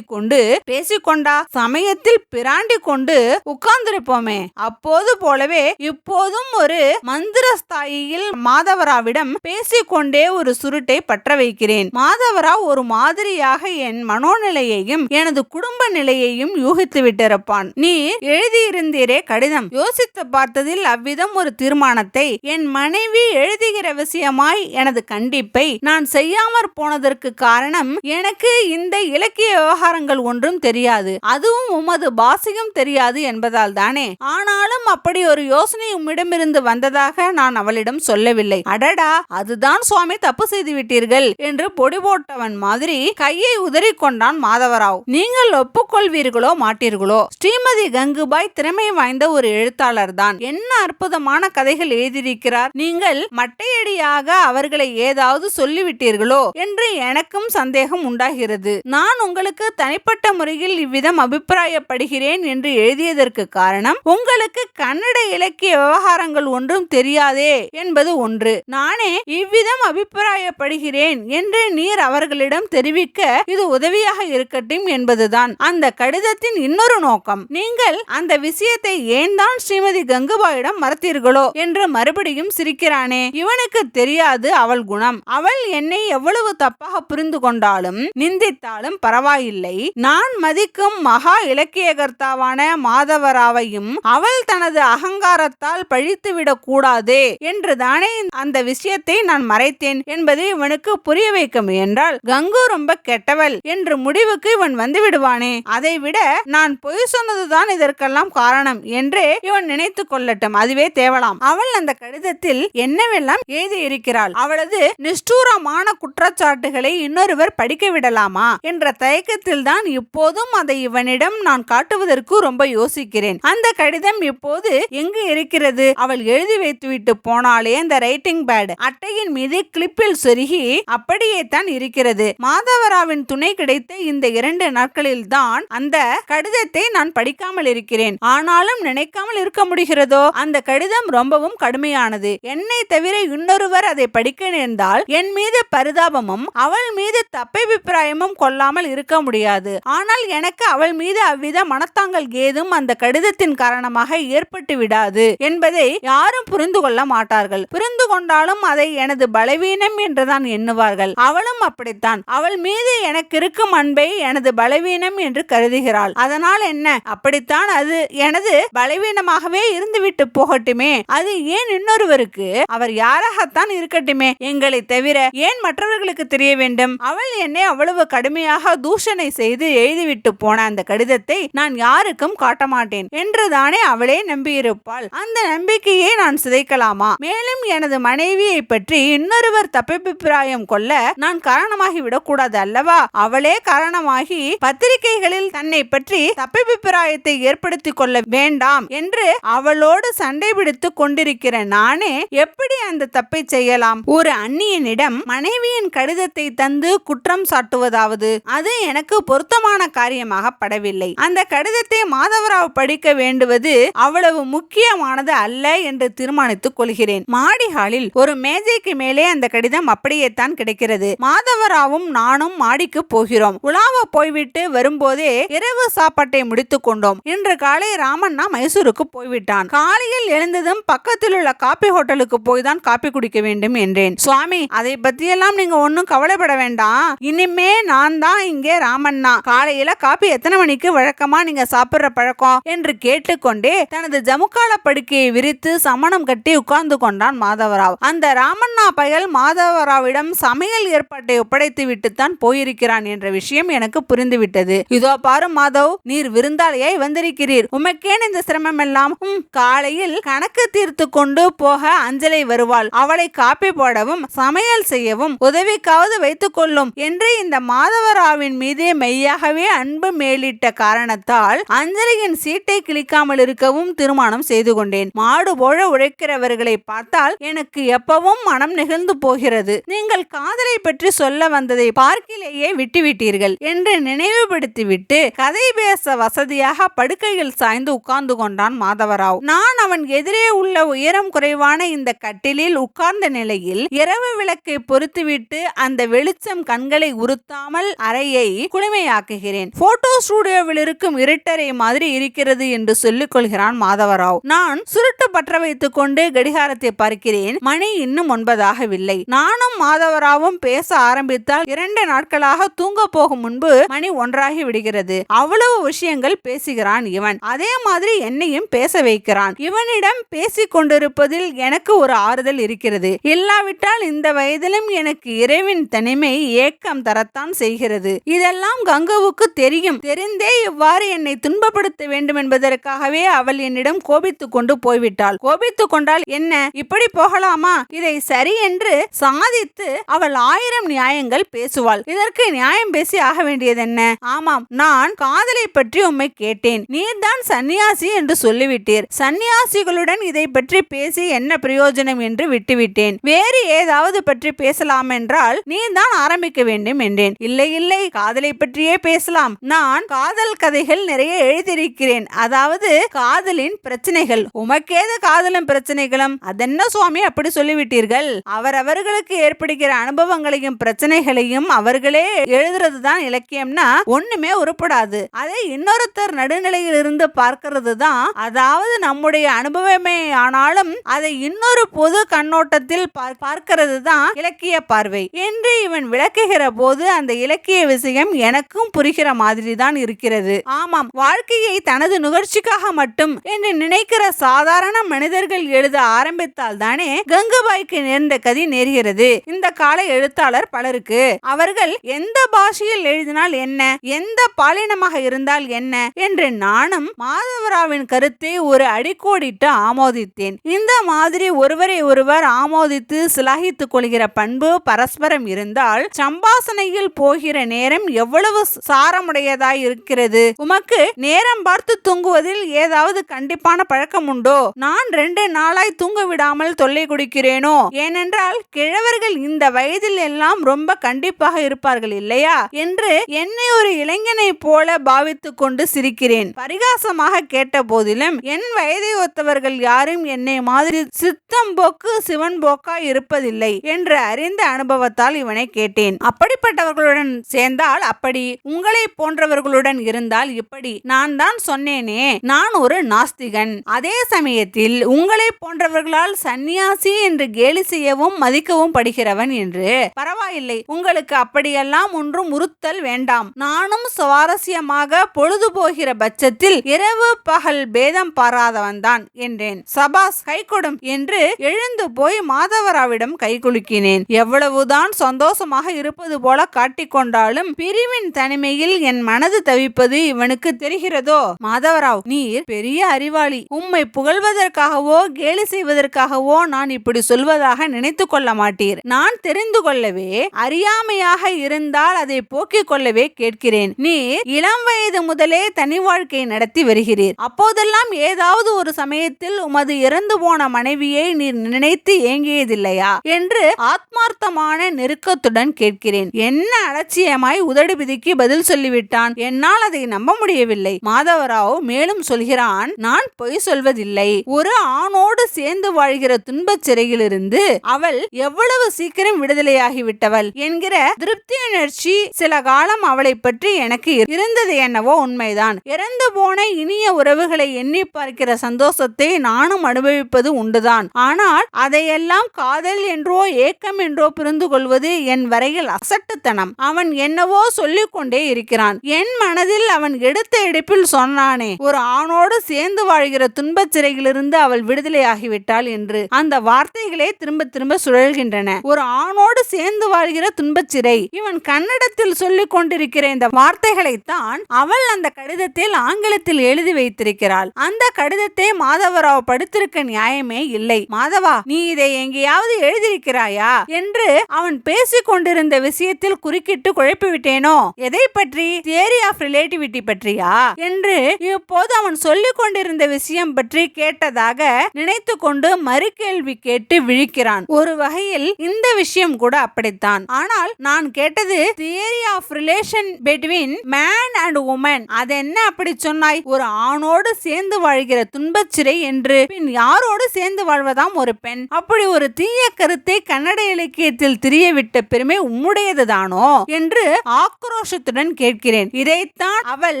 பேசிக்கொண்டா சமயத்தில் பிராண்டி கொண்டு உட்கார்ந்திருப்போமே, அப்போது போலவே இப்போதும் ஒரு மந்திரஸ்தாயியில் மாதவராவிடம் பேசிக்கொண்டே ஒரு சுருட்டை பற்ற வைக்கிறேன். மாதவராவ் ஒரு மாதிரியாக என் மனோநிலையையும் எனது குடும்ப நிலையையும் யூகித்து விட்டிருப்பான். நீர் எழுதியிருந்தீரே கடிதம், யோசித்து பார்த்ததில் அவ்விதம் ஒரு தீர்மானத்தை என் மனைவி எழுதுகிற விஷயமாய் எனது கண்டிப்பை நான் செய்யாமற் போனதற்கு காரணம், எனக்கு இந்த இலக்கிய விவகாரங்கள் ஒன்றும் தெரியாது, அதுவும் உமது பாஷையும் தெரியாது என்பதால் தானே. ஆனாலும் அப்படி ஒரு யோசனை உம்மிடமிருந்து வந்ததாக நான் அவளிடம் சொல்லவில்லை. அடடா, அதுதான் சுவாமி, தப்பு செய்து விட்டீர்கள் என்று பொடி போட்டவன் மாதிரி கையை உதறிக்கொண்டான் மாதவராவ். நீங்கள் ஒப்புக்கொள்வீர்களோ மாட்டீர்களோ, ஸ்ரீமதி கங்குபாய் திறமை வாய்ந்த ஒரு எழுத்தாளர் தான். என்ன அற்புதமான கதைகள் எழுதியிருக்கிறார். நீங்கள் மட்டையடியாக அவர்களை ஏதாவது சொல்லிவிட்டீர்களோ என்று எனக்கும் சந்தேகம் உண்டாகிறது. நான் உங்களுக்கு தனிப்பட்ட முறையில் இவ்விதம் அபிப்பிராயப்படுகிறேன் என்று எழுதியதற்கு காரணம், உங்களுக்கு கன்னட இலக்கிய விவகாரங்கள் ஒன்றும் தெரியாதே என்பது ஒன்று. நானே இவ்விதம் அபிப்பிராயப்படுகிறேன் என்று நீர் அவர்களிடம் தெரிவிக்க இது உதவியாக இருக்கட்டும் என்பதுதான் அந்த கடிதத்தின் இன்னொரு நோக்கம். நீங்கள் அந்த விஷயத்தை ஏன் தான் ஸ்ரீமதி கங்குபாயிடம் மறத்தீர்களோ என்று மறுபடியும் சிரிக்கிறானே. இவனுக்கு தெரியாது அவள் குணம். அவள் என்னை எவ்வளவு தப்பாக புரிந்து கொண்டாலும் நிந்தித்தாலும் பரவாயில்லை. நான் மதிக்கும் மகா இலக்கியகர்த்தாவான மாதவராவையும் அவள் தனது அகங்காரத்தால் பழித்துவிடக் கூடாதே என்று தானே அந்த விஷயத்தை நான் மறைத்தேன் என்பதை இவனுக்கு புரிய வைக்க முயன்றால் கங்கு ரொம்ப கெட்டவள் என்று முடிவுக்கு இவன் வந்து விடுவானே. அதை விட நான் பொய் சொன்னதுதான் இதற்கெல்லாம் காரணம் என்றே இவன் நினைத்து கொள்ளட்டும், அதுவே தேவலாம். அவள் அந்த கடிதத்தில் என்னவெல்லாம் எழுதி இருக்கிறாள், அவளது நிஷ்டூரமான குற்றச்சாட்டுகளை இன்னொருவர் படிக்க விடலாமா என்ற தயக்கத்தில் தான் இப்போதும் அதை இவனிடம் நான் காட்டுவதற்கு ரொம்ப யோசிக்கிறேன். அந்த கடிதம் இப்போது எங்கு இருக்கிறது? அவள் எழுதி வைத்துவிட்டு போனாலே அந்த ரைட்டிங் பேட் அட்டையின் மீது கிளிப்பில் சொருகி அப்படியே தான் இருக்கிறது. மாதவராவின் துணை கிடைத்த இந்த 2 நாட்களில் தான் அந்த கடிதத்தை நான் படிக்காமல் இருக்கிறேன். ஆனாலும் நினைக்காமல் இருக்க முடிகிறதோ? அந்த கடிதம் ரொம்பவும் கடுமையானது. என்னை தவிர இன்னொருவர் அதை படிக்க நேர்ந்தால் என் மீது பரிதாபமும் அவள் மீது தப்பபிப்பிராயமும் கொள்ளாமல் இருக்க முடியாது. ஆனால் எனக்கு அவள் மீது அவ்வித மனத்தாங்கல் ஏதும் அந்த கடிதத்தின் காரணமாக ஏற்பட்டு விடாது என்பதை யாரும் புரிந்து கொள்ள மாட்டார்கள். புரிந்து கொண்டாலும் அதை எனது பலவீனம் என்றுதான் எண்ணுவார்கள். அவளும் அப்படித்தான். அவள் மீது எனக்கு இருக்கும் அன்பை எனது பலவீனம் என்று கருதுகிறாள். அதனால் என்ன? அப்படித்தான், அது எனது பலவீனமாகவே இருந்துவிட்டு போகட்டுமே. அது ஏன் இன்னொருவருக்கு? அவர் யாராகத்தான் இருக்கட்டுமே, எங்களை தவிர ஏன் மற்றவர்களுக்கு தெரிய வேண்டும்? அவள் என்னை அவ்வளவு கடுமையாக தூஷணை செய்து எழுதிவிட்டு போன அந்த கடிதத்தை நான் யாருக்கும் காட்ட மாட்டேன் என்றுதானே அவள் அவளே நம்பியிருப்பாள். அந்த நம்பிக்கையை நான் சிதைக்கலாமா? மேலும் எனது மனைவியை பற்றி இன்னொருவர் தப்பபிப்பிராயம் கொள்ள நான் காரணமாகிவிடக் கூடாது அல்லவா? அவளே காரணமாகி பத்திரிகைகளில் தன்னை பற்றி தப்பபிப்பிராயத்தை ஏற்படுத்திக் கொள்ள வேண்டாம் என்று அவளோடு சண்டை பிடித்துக் கொண்டிருக்கிற நானே எப்படி அந்த தப்பை செய்யலாம்? ஒரு அந்நியனிடம் மனைவியின் கடிதத்தை தந்து குற்றம் சாட்டுவதாவது அது எனக்கு பொருத்தமான காரியமாக படவில்லை. அந்த கடிதத்தை மாதவராவ் படிக்க வேண்டுவது அவ்வளவு முக்கியமானது அல்ல என்று தீர்மானித்துக் கொள்கிறேன். மாடி ஹாலில் ஒரு மேஜைக்கு மேலே அந்த கடிதம் அப்படியே தான் கிடைக்கிறது. மாதவராவும் நானும் மாடிக்கு போகிறோம். உலாவ போய்விட்டு வரும்போதே இரவு சாப்பாட்டை முடித்துக் கொண்டோம். இன்று காலை ராமண்ணா மைசூருக்கு போய்விட்டான். காலையில் எழுந்ததும் பக்கத்தில் உள்ள காபி ஹோட்டலுக்கு போய் தான் காபி குடிக்க வேண்டும் என்றேன். சுவாமி, அதை பற்றியெல்லாம் நீங்க ஒன்னும் கவலைப்பட வேண்டாம். இனிமே நான் தான் இங்கே ராமண்ணா. காலையில காபி எத்தனை மணிக்கு வழக்கமா நீங்க சாப்பிடுற பழக்கம் என்று கேட்டுக்கொண்டே தனது ஜமுக்கால படுக்கையை விரித்து சமணம் கட்டி உட்கார்ந்து கொண்டான் மாதவராவ். அந்த ராமண்ணா பயல் மாதவராவிடம் சமையல் ஏற்பாட்டை ஒப்படைத்து விட்டுத்தான் போயிருக்கிறான் என்ற விஷயம் எனக்கு புரிந்துவிட்டது. இதோ பாரு மாதவ், நீர் விருந்தாளியாய் வந்திருக்கிறீர். உமக்கேன் இந்த சிரமம் எல்லாம்? காலையில் கணக்கு தீர்த்து கொண்டு போக அஞ்சலை வருவாள். அவளை காப்பி போடவும் சமையல் செய்யவும் உதவிக்காவது வைத்துக் கொள்ளும் என்று இந்த மாதவராவின் மீதே மெய்யாகவே அன்பு மேலிட்ட காரணத்தால் அஞ்சலியின் சீட்டை கிழிக்காமல் இருக்கவும் தீர்மானம் செய்து கொண்டேன். மாடு போல உழைக்கிறவர்களை பார்த்தால் எனக்கு எப்பவும் மனம் நெகிழ்ந்து போகிறது. நீங்கள் காதலை பற்றி சொல்ல வந்ததை பார்க்கிலேயே விட்டுவிட்டீர்கள் என்று நினைவுபடுத்திவிட்டு கதை பேச வசதியாக படுக்கையில் சாய்ந்து உட்கார்ந்து கொண்டான் மாதவராவ். நான் அவன் எதிரே உள்ள உயரம் குறைவான இந்த கட்டிலில் உட்கார்ந்த நிலையில் இரவு விளக்கை பொருத்துவிட்டு அந்த வெளிச்சம் கண்களை உறுத்தாமல் அறையை குளுமையாக்குகிறேன். போட்டோ ஸ்டுடியோவில் இருக்கும் இருட்டறை மாதிரி இருக்கிறது என்று சொல்லிக் கொள்கிறான் மாதவராவ். நான் சுருட்டு பற்ற வைத்துக் கொண்டு கடிகாரத்தை பார்க்கிறேன். மணி இன்னும் 9 ஆகவில்லை. நானும் மாதவராவும் பேச ஆரம்பித்தால் 2 நாட்களாக தூங்க போகும் முன்பு மணி 1 ஆகி விடுகிறது. அவ்வளவு விஷயங்கள் பேசுகிறான் இவன். அதே மாதிரி என்னையும் பேச வைக்கிறான். இவனிடம் பேசிக் கொண்டிருப்பதில் எனக்கு ஒரு ஆறுதல் இருக்கிறது. இல்லாவிட்டால் இந்த வயதிலும் எனக்கு இறைவின் தனிமை ஏக்கம் தரத்தான் செய்கிறது. இதெல்லாம் கங்குவுக்கு தெரியும். தெரிந்தே இவ்வாறு என்னை துன்பப்படுத்த வேண்டும் என்பதற்காகவே அவள் என்னிடம் கோபித்துக் கொண்டு போய்விட்டாள். கோபித்துக் கொண்டால் என்ன, இப்படி போகலாமா? இதை சரி என்று சாதித்து அவள் 1000 நியாயங்கள் பேசுவாள். இதற்கு நியாயம் பேசி ஆக வேண்டியது என்ன? ஆமாம், நான் காதலை பற்றி உம்மை கேட்டேன். நீர்தான் சன்னியாசி என்று சொல்லிவிட்டீர். சன்னியாசிகளுடன் இதை பற்றி பேசி என்ன பிரயோஜனம் என்று விட்டுவிட்டேன். வேறு ஏதாவது பற்றி பேசலாம் என்றால் நீதான் ஆரம்பிக்க வேண்டும் என்றேன். இல்லை இல்லை, காதலை பற்றியே பேசலாம். நான் காதல் கதைகள் நிறைய எழுதியிருக்கிறேன். அதாவது காதலின் பிரச்சனைகள். உமக்கேது காதலின் பிரச்சனைகளும்? அதென்ன சுவாமி அப்படி சொல்லிவிட்டீர்கள்? அவரவர்களுக்கு ஏற்படுகிற அனுபவங்களையும் பிரச்சனைகளையும் அவர்களே எழுதுறதுதான் இலக்கியம்னா ஒண்ணுமே உருப்படாது. அதை இன்னொருத்தர் நடுநிலையில் இருந்து பார்க்கிறது தான், அதாவது நம்முடைய அனுபவமே ஆனாலும் அதை இன்னொரு பொது கண்ணோட்டத்தில் பார்க்கிறது தான் இலக்கிய பார்வை என்று இவன் விளக்குகிற போது அந்த இலக்கிய விஷயம் எனக்கும் புரிகிற மாதிரி தான் இருக்கிறது. ஆமாம், வாழ்க்கையை தனது நுகர்ச்சிக்காக மட்டும் என்று நினைக்கிற சாதாரண மனிதர்கள் எழுத ஆரம்பித்தால் தானே கங்குபாய்க்கு நேர்ந்த கதி நேர்கிறது. இந்த கால எழுத்தாளர் பலருக்கு அவர்கள் எந்த பாஷையில் எழுதினால் என்ன, எந்த பாலினமாக இருந்தால் என்ன என்று நானும் மாதவராவின் கருத்தை ஒரு அடிக்கோடிட்டு ஆமோதித்தேன். இந்த மாதிரி ஒருவரை ஒருவர் ஆமோதித்து சிலாகித்துக் கொள்கிற பண்பு பரஸ்பரம் இருந்தால் சம்பாசனையில் போகிற நேரம் எவ்வளவு சாரமுடையதாய் இருக்கிறது. உமக்கு நேரம் பார்த்து தூங்குவதில் ஏதாவது கண்டிப்பான பழக்கம் உண்டோ? நான் 2 நாளாய் தூங்க விடாமல் தொல்லை கொடுக்கிறேனோ? ஏனென்றால் கிழவர்கள் இந்த வயதில் எல்லாம் ரொம்ப கண்டிப்பாக இருப்பார்கள் இல்லையா என்று என்னை ஒரு இளைஞனை போல பாவித்துக் கொண்டு சிரிக்கிறேன். பரிகாசமாக கேட்ட போதிலும் என் வயதை ஒத்தவர்கள் யாரும் என்னை மாதிரி சித்தம் போக்கு சிவன் போக்கா இருப்பதில்லை என்று அறிந்த அனுபவத்தால் இவனை கேட்டேன். அப்படிப்பட்டவர்களுடன் சேர்ந்தால் அப்படி, உங்களை போன்றவர்களுடன் இருந்தால் இப்படி. நான் தான் சொன்னேனே, நான் ஒரு நாஸ்திகன். அதே சமயத்தில் உங்களை போன்றவர்களால் சன்னியாசி என்று கேலி செய்யவும் மதிக்கவும் படுகிறவன் என்று. பரவாயில்லை, உங்களுக்கு அப்படியெல்லாம் ஒன்றும் உறுத்தல் வேண்டாம். நானும் சுவாரஸ்யமாக பொழுது போகிற பட்சத்தில் இரவு பகல் பேதம் பாராதவன் தான் என்றேன். சபாஸ், கை கொடும் என்று எழுந்து போய் மாதவராவிடம் கை குலுக்கினேன். எவ்வளவுதான் சந்தோஷமாக இருப்பது போல காட்டிக்கொண்டாலும் பிரிவின் தனிமையில் என் மனது தவிப்பது இவனுக்கு தெரிகிறதோ? மாதவராவ், நீர் பெரிய பெரிய அறிவாளி. உம்மை புகழ்வதற்காகவோ கேலி செய்வதற்காகவோ நான் இப்படி சொல்வதாக நினைத்து கொள்ள மாட்டீர். நான் தெரிந்து கொள்ளவே, அறியாமையாக இருந்தால் அதை போக்கிக் கொள்ளவே கேட்கிறேன். நீர் இளம் வயது முதலே தனி வாழ்க்கை நடத்தி வருகிறீர். அப்போதெல்லாம் ஏதாவது ஒரு சமயத்தில் உமது இறந்து போன மனைவியை நீர் நினைத்து ஏங்கியதில்லையா என்று ஆத்மார்த்தமான நெருக்கத்துடன் கேட்கிறேன். என்ன அலட்சியமாய் உதடு பிதுக்கி பதில் சொல்லிவிட்டான். என்னால் அதை நம்ப முடியவில்லை. மாதவராவ் மேலும் சொல்கிறான், நான் பொய் சொல்வதில்லை. ஒரு ஆணோடு சேர்ந்து வாழ்கிற துன்பச் சிறையிலிருந்து அவள் எவ்வளவு சீக்கிரம் விடுதலையாகிவிட்டவள் என்கிற திருப்தி உணர்ச்சி சில காலம் அவளை பற்றி எனக்கு இருந்தது என்னவோ உண்மைதான். இறந்து போன இனிய உறவுகளை எண்ணி பார்க்கிற சந்தோஷத்தை நானும் அனுபவிப்பது உண்டுதான். ஆனால் அதையெல்லாம் காதல் என்றோ ஏக்கம் என்றோ புரிந்து கொள்வது என் வரையில் அசட்டுத்தனம். அவன் என்னவோ சொல்லிக் கொண்டே இருக்கிறான். என் மனதில் அவன் எடுத்த எடுப்பில் சொன்னானே, ஒரு ஆணோடு சேர்ந்து வாழ்கிற துன்பச் சிறையிலிருந்து அவள் விடுதலையாகிவிட்டாள் என்று. அந்த வார்த்தைகளே திரும்ப திரும்ப சுழல்கின்றன. ஒரு ஆணோடு சேர்ந்து வாழ்கிற துன்பச் சிறை. இவன் கன்னடத்தில் சொல்லிக் கொண்டிருக்கிற இந்த வார்த்தைகளைத்தான் அவள் அந்த கடிதத்தில் ஆங்கிலத்தில் எழுதி வைத்திருக்கிறாள். அந்த கடிதத்தை மாதவராவ் படித்திருக்க நியாயமே இல்லை. மாதவா, நீ இதை எங்கேயாவது எழுதியிருக்கிறாயா என்று அவன் பேசிக் கொண்டிருந்த விஷயத்தில் குறுக்கிட்டு குழப்பிவிட்டேனோ? எதை பற்றி? தியரி ஆஃப் ரிலேட்டிவிட்டி பற்றியா என்று இப்போது அவன் சொல்லிக் கொண்டிருந்த விஷயம் பற்றி கேட்டதாக நினைத்து கொண்டு மறுகேள்வி கேட்டு விழிக்கிறான். ஒரு வகையில் இந்த விஷயம் கூட அப்படித்தான். ஆனால் நான் கேட்டது theory of relation between man and woman. அதென்ன அப்படி சொன்னாய்? ஒரு ஆணோடு சேர்ந்து வாழ்கிற துன்பச் சிறை என்று. பின் யாரோடு சேர்ந்து வாழ்வதாம் ஒரு பெண்? அப்படி ஒரு தீய கருத்தை கன்னட இலக்கியத்தில் திரியவிட்ட பெருமை உம்முடையதுதானோ என்று ஆக்ரோஷத்துடன் கேட்கிறேன். இதைத்தான் அவள்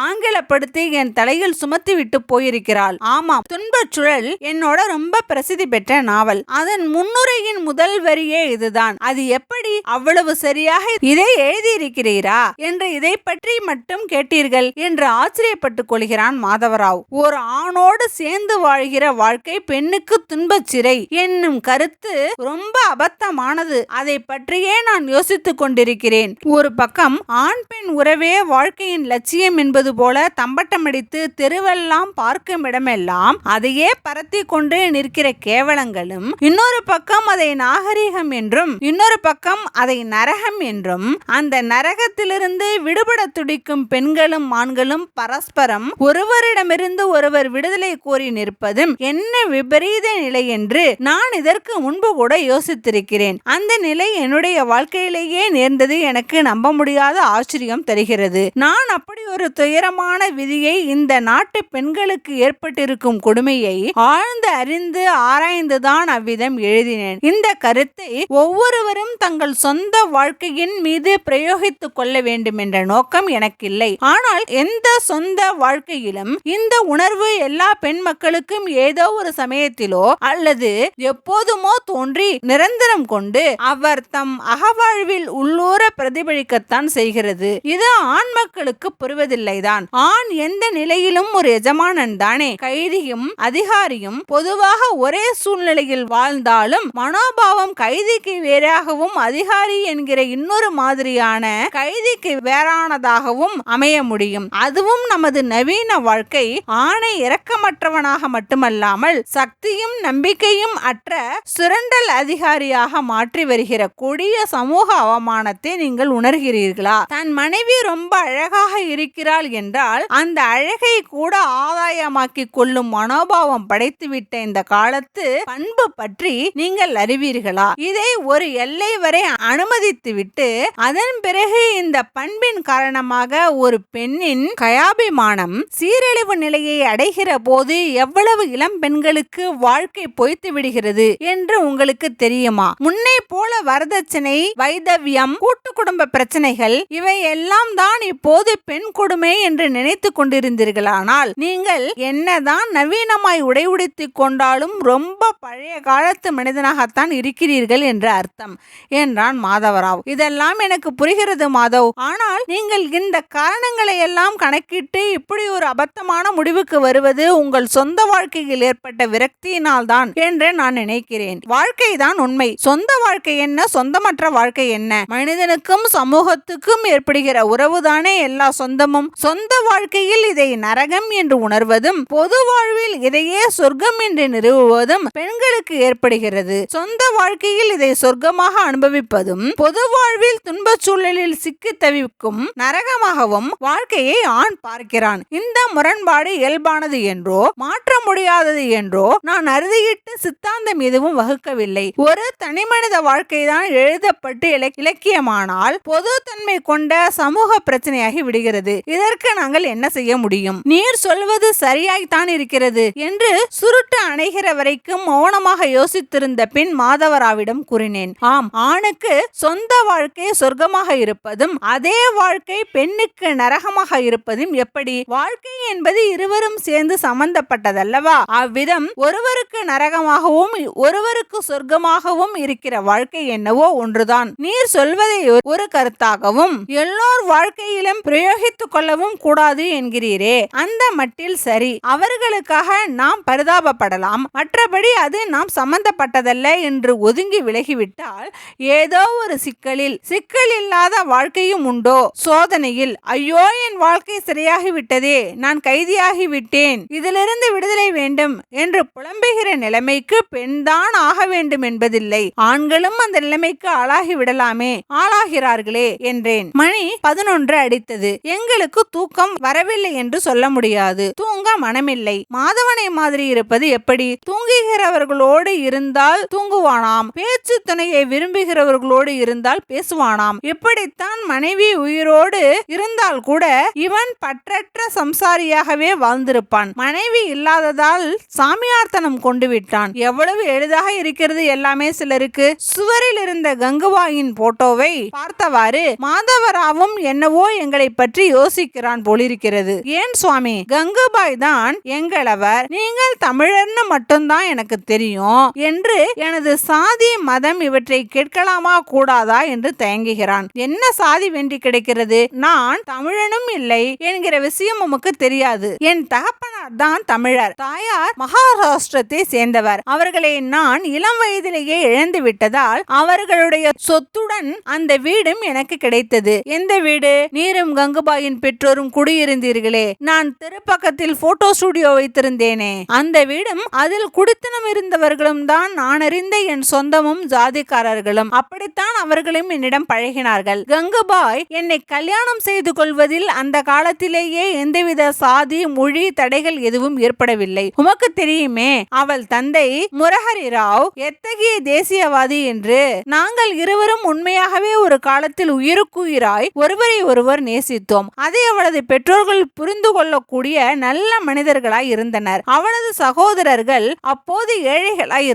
ஆங்கிலப்படுத்தி என் தலையில் சுமத்தி விட்டு போயிருக்கிறாள். ஆமாம், துன்பச் சுழல் என்னோட ரொம்ப பிரசித்தி பெற்ற நாவல். அதன் முன்னுரையின் முதல் வரியே இதுதான். அது எப்படி அவ்வளவு சரியாக இதை எழுதியிருக்கிறீரா என்று இதை பற்றி மட்டும் கேட்டீர்கள் என்று ஆச்சரியப்பட்டுக் கொள்கிறான் மாதவராவ். ஒரு ஆணோடு சேர்ந்து வாழ்கிற வாழ்க்கை பெண்ணுக்கு துன்பச் சிறை என்னும் கருத்து ரொம்ப அபத்தமானது. அதை பற்றியே நான் யோசித்துக் கொண்டிருக்கிறேன். ஒரு பக்கம் ஆண் பெண் உறவே வாழ்க்கையின் லட்சியம் என்பது போல தம்பட்டமடித்து தெருவெல்லாம் பார்க்கும் இடமெல்லாம் அதையே பரத்தி கொண்டு நிற்கிற கேவலங்களும், இன்னொரு பக்கம் அதை நாகரீகம் என்றும், இன்னொரு பக்கம் அதை நரகம் என்றும், அந்த நரகத்திலிருந்து விடுபட துடிக்கும் பெண்களும் ஆண்களும் பரஸ்பரம் ஒருவரிடமிருந்து ஒருவர் விடுதலை கோரி நிற்பதும் என்ன விபரீத நிலை என்று நான் இதற்கு முன்பு கூட யோசித்திருக்கிறேன். அந்த நிலை என்னுடைய வாழ்க்கையிலேயே நேர்ந்தது எனக்கு நம்ப முடியாத ஆச்சரியம் தருகிறது. நான் அப்படி ஒரு துயரமான விதியை, இந்த நாட்டு பெண்களுக்கு ஏற்பட்டிருக்கும் கொடுமையை ஆழ்ந்து அறிந்து ஆராய்ந்துதான் அவ்விதம் எழுதினேன். இந்த கருத்தை ஒவ்வொருவரும் தங்கள் சொந்த வாழ்க்கையின் மீது பிரயோகித்துக் கொள்ள வேண்டும் என்ற நோக்கம் எனக்கு இல்லை. ஆனால் எந்த சொந்த வாழ்க்கையிலும் இந்த உணர்வு எல்லா பெண் மக்களுக்கும் ஏதோ ஒரு சமயத்திலோ அல்லது எப்போதுமோ தோன்றி நிரந்தரம் கொண்டு அவர் தம் அகவாழ்வில் உள்ளூர பிரதிபலிக்கத்தான் செய்கிறது. இது ஆண் மக்களுக்கு புரிவதில்லைதான். ஆண் எந்த நிலையிலும் ஒரு எஜமானன் தானே. கைதியும் அதிகாரியும் பொதுவாக ஒரே சூழ்நிலையில் வாழ்ந்தாலும் மனோபாவம் கைதிக்கு வேறாகவும் அதிகாரி என்கிற இன்னொரு மாதிரியான கைதிக்கு வேறானதாகவும் அமைய முடியும். அதுவும் நமது நவீன வாழ்க்கை ஆணை இரக்கமற்றவனாக மட்டுமல்லாமல் சக்தியும் நம்பிக்கையும் அற்ற சுரண்டல் அதிகாரியாக மாற்றி வருகிற கொடிய சமூக அவமானத்தை நீங்கள் உணர்கிறீர்களா? தன் மனைவி ரொம்ப அழகாக இருக்கிறாள் என்றால் அந்த அழகை கூட ஆதாயமாக்கி கொள்ளும் மனோபாவம் படைத்துவிட்ட இந்த காலத்து பண்பு பற்றி நீங்கள் அறிவீர்களா? இதை ஒரு எல்லை வரை அனுமதித்துவிட்டு அதன் பிறகு இந்த பண்பின் காரணமாக ஒரு பெண்ணின் கயாபிமானம் சீரழிவு நிலையை அடைகிற போது எவ்வளவு இளம் பெண்களுக்கு வாழ்க்கை பொய்த்து விடுகிறது என்று உங்களுக்கு தெரியுமா? முன்னே போல வரதட்சணை, வைதவியம், கூட்டு குடும்ப பிரச்சனைகள் இவை எல்லாம் தான் இப்போது பெண் கொடுமை என்று நினைத்து கொண்டிருந்தீர்களானால் நீங்கள் என்னதான் நவீனமாய் உடை உடுத்திக் கொண்டாலும் ரொம்ப பழைய காலத்து மனிதனாகத்தான் இருக்கிறீர்கள் என்று அர்த்தம் என்றான் மாதவராவ். இதெல்லாம் எனக்கு புரிகிறது மாதவ். ஆனால் நீங்கள் இந்த காரணங்களை எல்லாம் கணக்கிட்டு இப்படி ஒரு அபத்தமான முடிவுக்கு வருவது உங்கள் சொந்த வாழ்க்கையில் ஏற்பட்ட விரக்தியினால் தான் என்று நான் நினைக்கிறேன். வாழ்க்கைதான் உண்மை. சொந்த வாழ்க்கை என்ன, சொந்தமற்ற வாழ்க்கை என்ன? மனிதனுக்கும் சமூகத்துக்கும் ஏற்படுகிற உறவுதானே எல்லா சொந்தமும். சொந்த வாழ்க்கையில் இதை நரகம் என்று உணர்வது வருவதும் பொது வாழ்வில் இதையே சொர்க்கம் என்று நிறுவுவதும் பெண்களுக்கு ஏற்படுகிறது. சொந்த வாழ்க்கையில் இதை சொர்க்கமாக அனுபவிப்பதும் பொது வாழ்வில் துன்பச் சூழலில் சிக்கி தவிக்கும் நரகமாகவும் வாழ்க்கையை ஆண் பார்க்கிறான். இந்த முரண்பாடு இயல்பானது என்றோ மாற்ற முடியாதது என்றோ நான் அறுதியிட்டு சித்தாந்தம் எதுவும் வகுக்கவில்லை. ஒரு தனிமனித வாழ்க்கைதான் எழுதப்பட்டு இலக்கியமானால் பொது தன்மை கொண்ட சமூக பிரச்சனையாகி விடுகிறது. இதற்கு நாங்கள் என்ன செய்ய முடியும்? நீர் சொல்வது சரியாய்த்தான் இருக்கிறது என்று சுருட்டு அணைகிற வரைக்கும் மௌனமாக யோசித்திருந்த பின் மாதவராவிடம் கூறினேன். ஆம், ஆணுக்கு சொந்த வாழ்க்கை சொர்க்கமாக இருப்பதும் அதே வாழ்க்கை பெண்ணுக்கு நரகமாக இருப்பதும் எப்படி? வாழ்க்கை என்பது இருவரும் சேர்ந்து சம்பந்தப்பட்டதல்லவா? அவ்விதம் ஒருவருக்கு நரகமாகவும் ஒருவருக்கு சொர்க்கமாகவும் இருக்கிற வாழ்க்கை என்னவோ ஒன்றுதான். நீர் சொல்வதை ஒரு கருத்தாகவும் எல்லோர் வாழ்க்கையிலும் பிரயோகித்துக் கொள்ளவும் கூடாது என்கிறீரே, அந்த மட்டில் சரி. அவர்களுக்காக நாம் பரிதாபப்படலாம், மற்றபடி அது நாம் சம்பந்தப்பட்டதல்ல என்று ஒதுங்கி விலகிவிட்டால் ஏதோ ஒரு சிக்கல் இல்லாத வாழ்க்கையும் உண்டோ? சோதனையில் ஐயோ என் வாழ்க்கை சரியாகிவிட்டதே, நான் கைதியாகி விட்டேன், இதிலிருந்து விடுதலை வேண்டும் என்று புலம்புகிற நிலைமைக்கு பெண்தான் ஆக வேண்டும் என்பதில்லை. ஆண்களும் அந்த நிலைமைக்கு ஆளாகி விடலாமே, ஆளாகிறார்களே என்றேன். மணி 11 அடித்தது. எங்களுக்கு தூக்கம் வரவில்லை என்று சொல்ல முடியாது. தூங்க மனமில்லை. மாதவனை மாதிரி இருப்பது எப்படி? தூங்குகிறவர்களோடு இருந்தால் தூங்குவானாம், பேச்சு துணையை விரும்புகிறவர்களோடு இருந்தால் பேசுவானாம். இப்படித்தான் மனைவி உயிரோடு இருந்தால் கூட இவன் பற்றற்ற சம்சாரியாகவே வாழ்ந்திருப்பான். மனைவி இல்லாததால் சாமியார்த்தனம் கொண்டு விட்டான். எவ்வளவு எளிதாக இருக்கிறது எல்லாமே சிலருக்கு. சுவரில் இருந்த கங்குபாயின் போட்டோவை பார்த்தவாறு மாதவராவும் என்னவோ எங்களை பற்றி யோசிக்கிறான் போலிருக்கிறது. ஏன் சுவாமி, கங்குபாய் தான் எங்களவர், நீங்கள் தமிழர்னு மட்டும்தான் எனக்கு தெரியும் என்று எனது சாதி மதம் இவற்றை கேட்கலாமா கூடாதா என்று தயங்குகிறான். என்ன சாதி வென்றி கிடைக்கிறது? நான் தமிழனும் இல்லை என்கிற விஷயம் உமக்கு தெரியாது. என் தகப்பனார் தான் தமிழர், தாயார் மகாராஷ்டிரத்தை சேர்ந்தவர். அவர்களை நான் இளம் வயதிலேயே இழந்து விட்டதால் அவர்களுடைய சொத்துடன் அந்த வீடும் எனக்கு கிடைத்தது. எந்த வீடு? நீரும் கங்குபாயின் பெற்றோரும் குடியிருந்தீர்களே, நான் தெருப்பக்கத்தில் போட்டோ ஸ்டுடியோ வைத்திருந்தேனே, அந்த வீடும் அதில் குடித்தனம் இருந்தவர்களும் தான் நான் அறிந்த என் சொந்தமும் ஜாதிக்காரர்களும். அப்படித்தான் அவர்களும் என்னிடம் பழகினார்கள். கங்குபாய் என்னை கல்யாணம் செய்து கொள்வதில் அந்த காலத்திலேயே எந்தவித சாதி மொழி தடைகள் எதுவும் ஏற்படவில்லை. உமக்கு தெரியுமே, அவள் தந்தை முரஹரி ராவ் எத்தகைய தேசியவாதி என்று. நாங்கள் இருவரும் உண்மையாகவே ஒரு காலத்தில் உயிருக்குயிராய் ஒருவரை ஒருவர் நேசித்தோம். அதை அவளது பெற்றோர்கள் புரிந்து கொள்ளக்கூடிய நல்ல மனிதர்களாய் இருந்தனர். அவளது சகோதரர்கள் அப்போது ஏழைகளாய்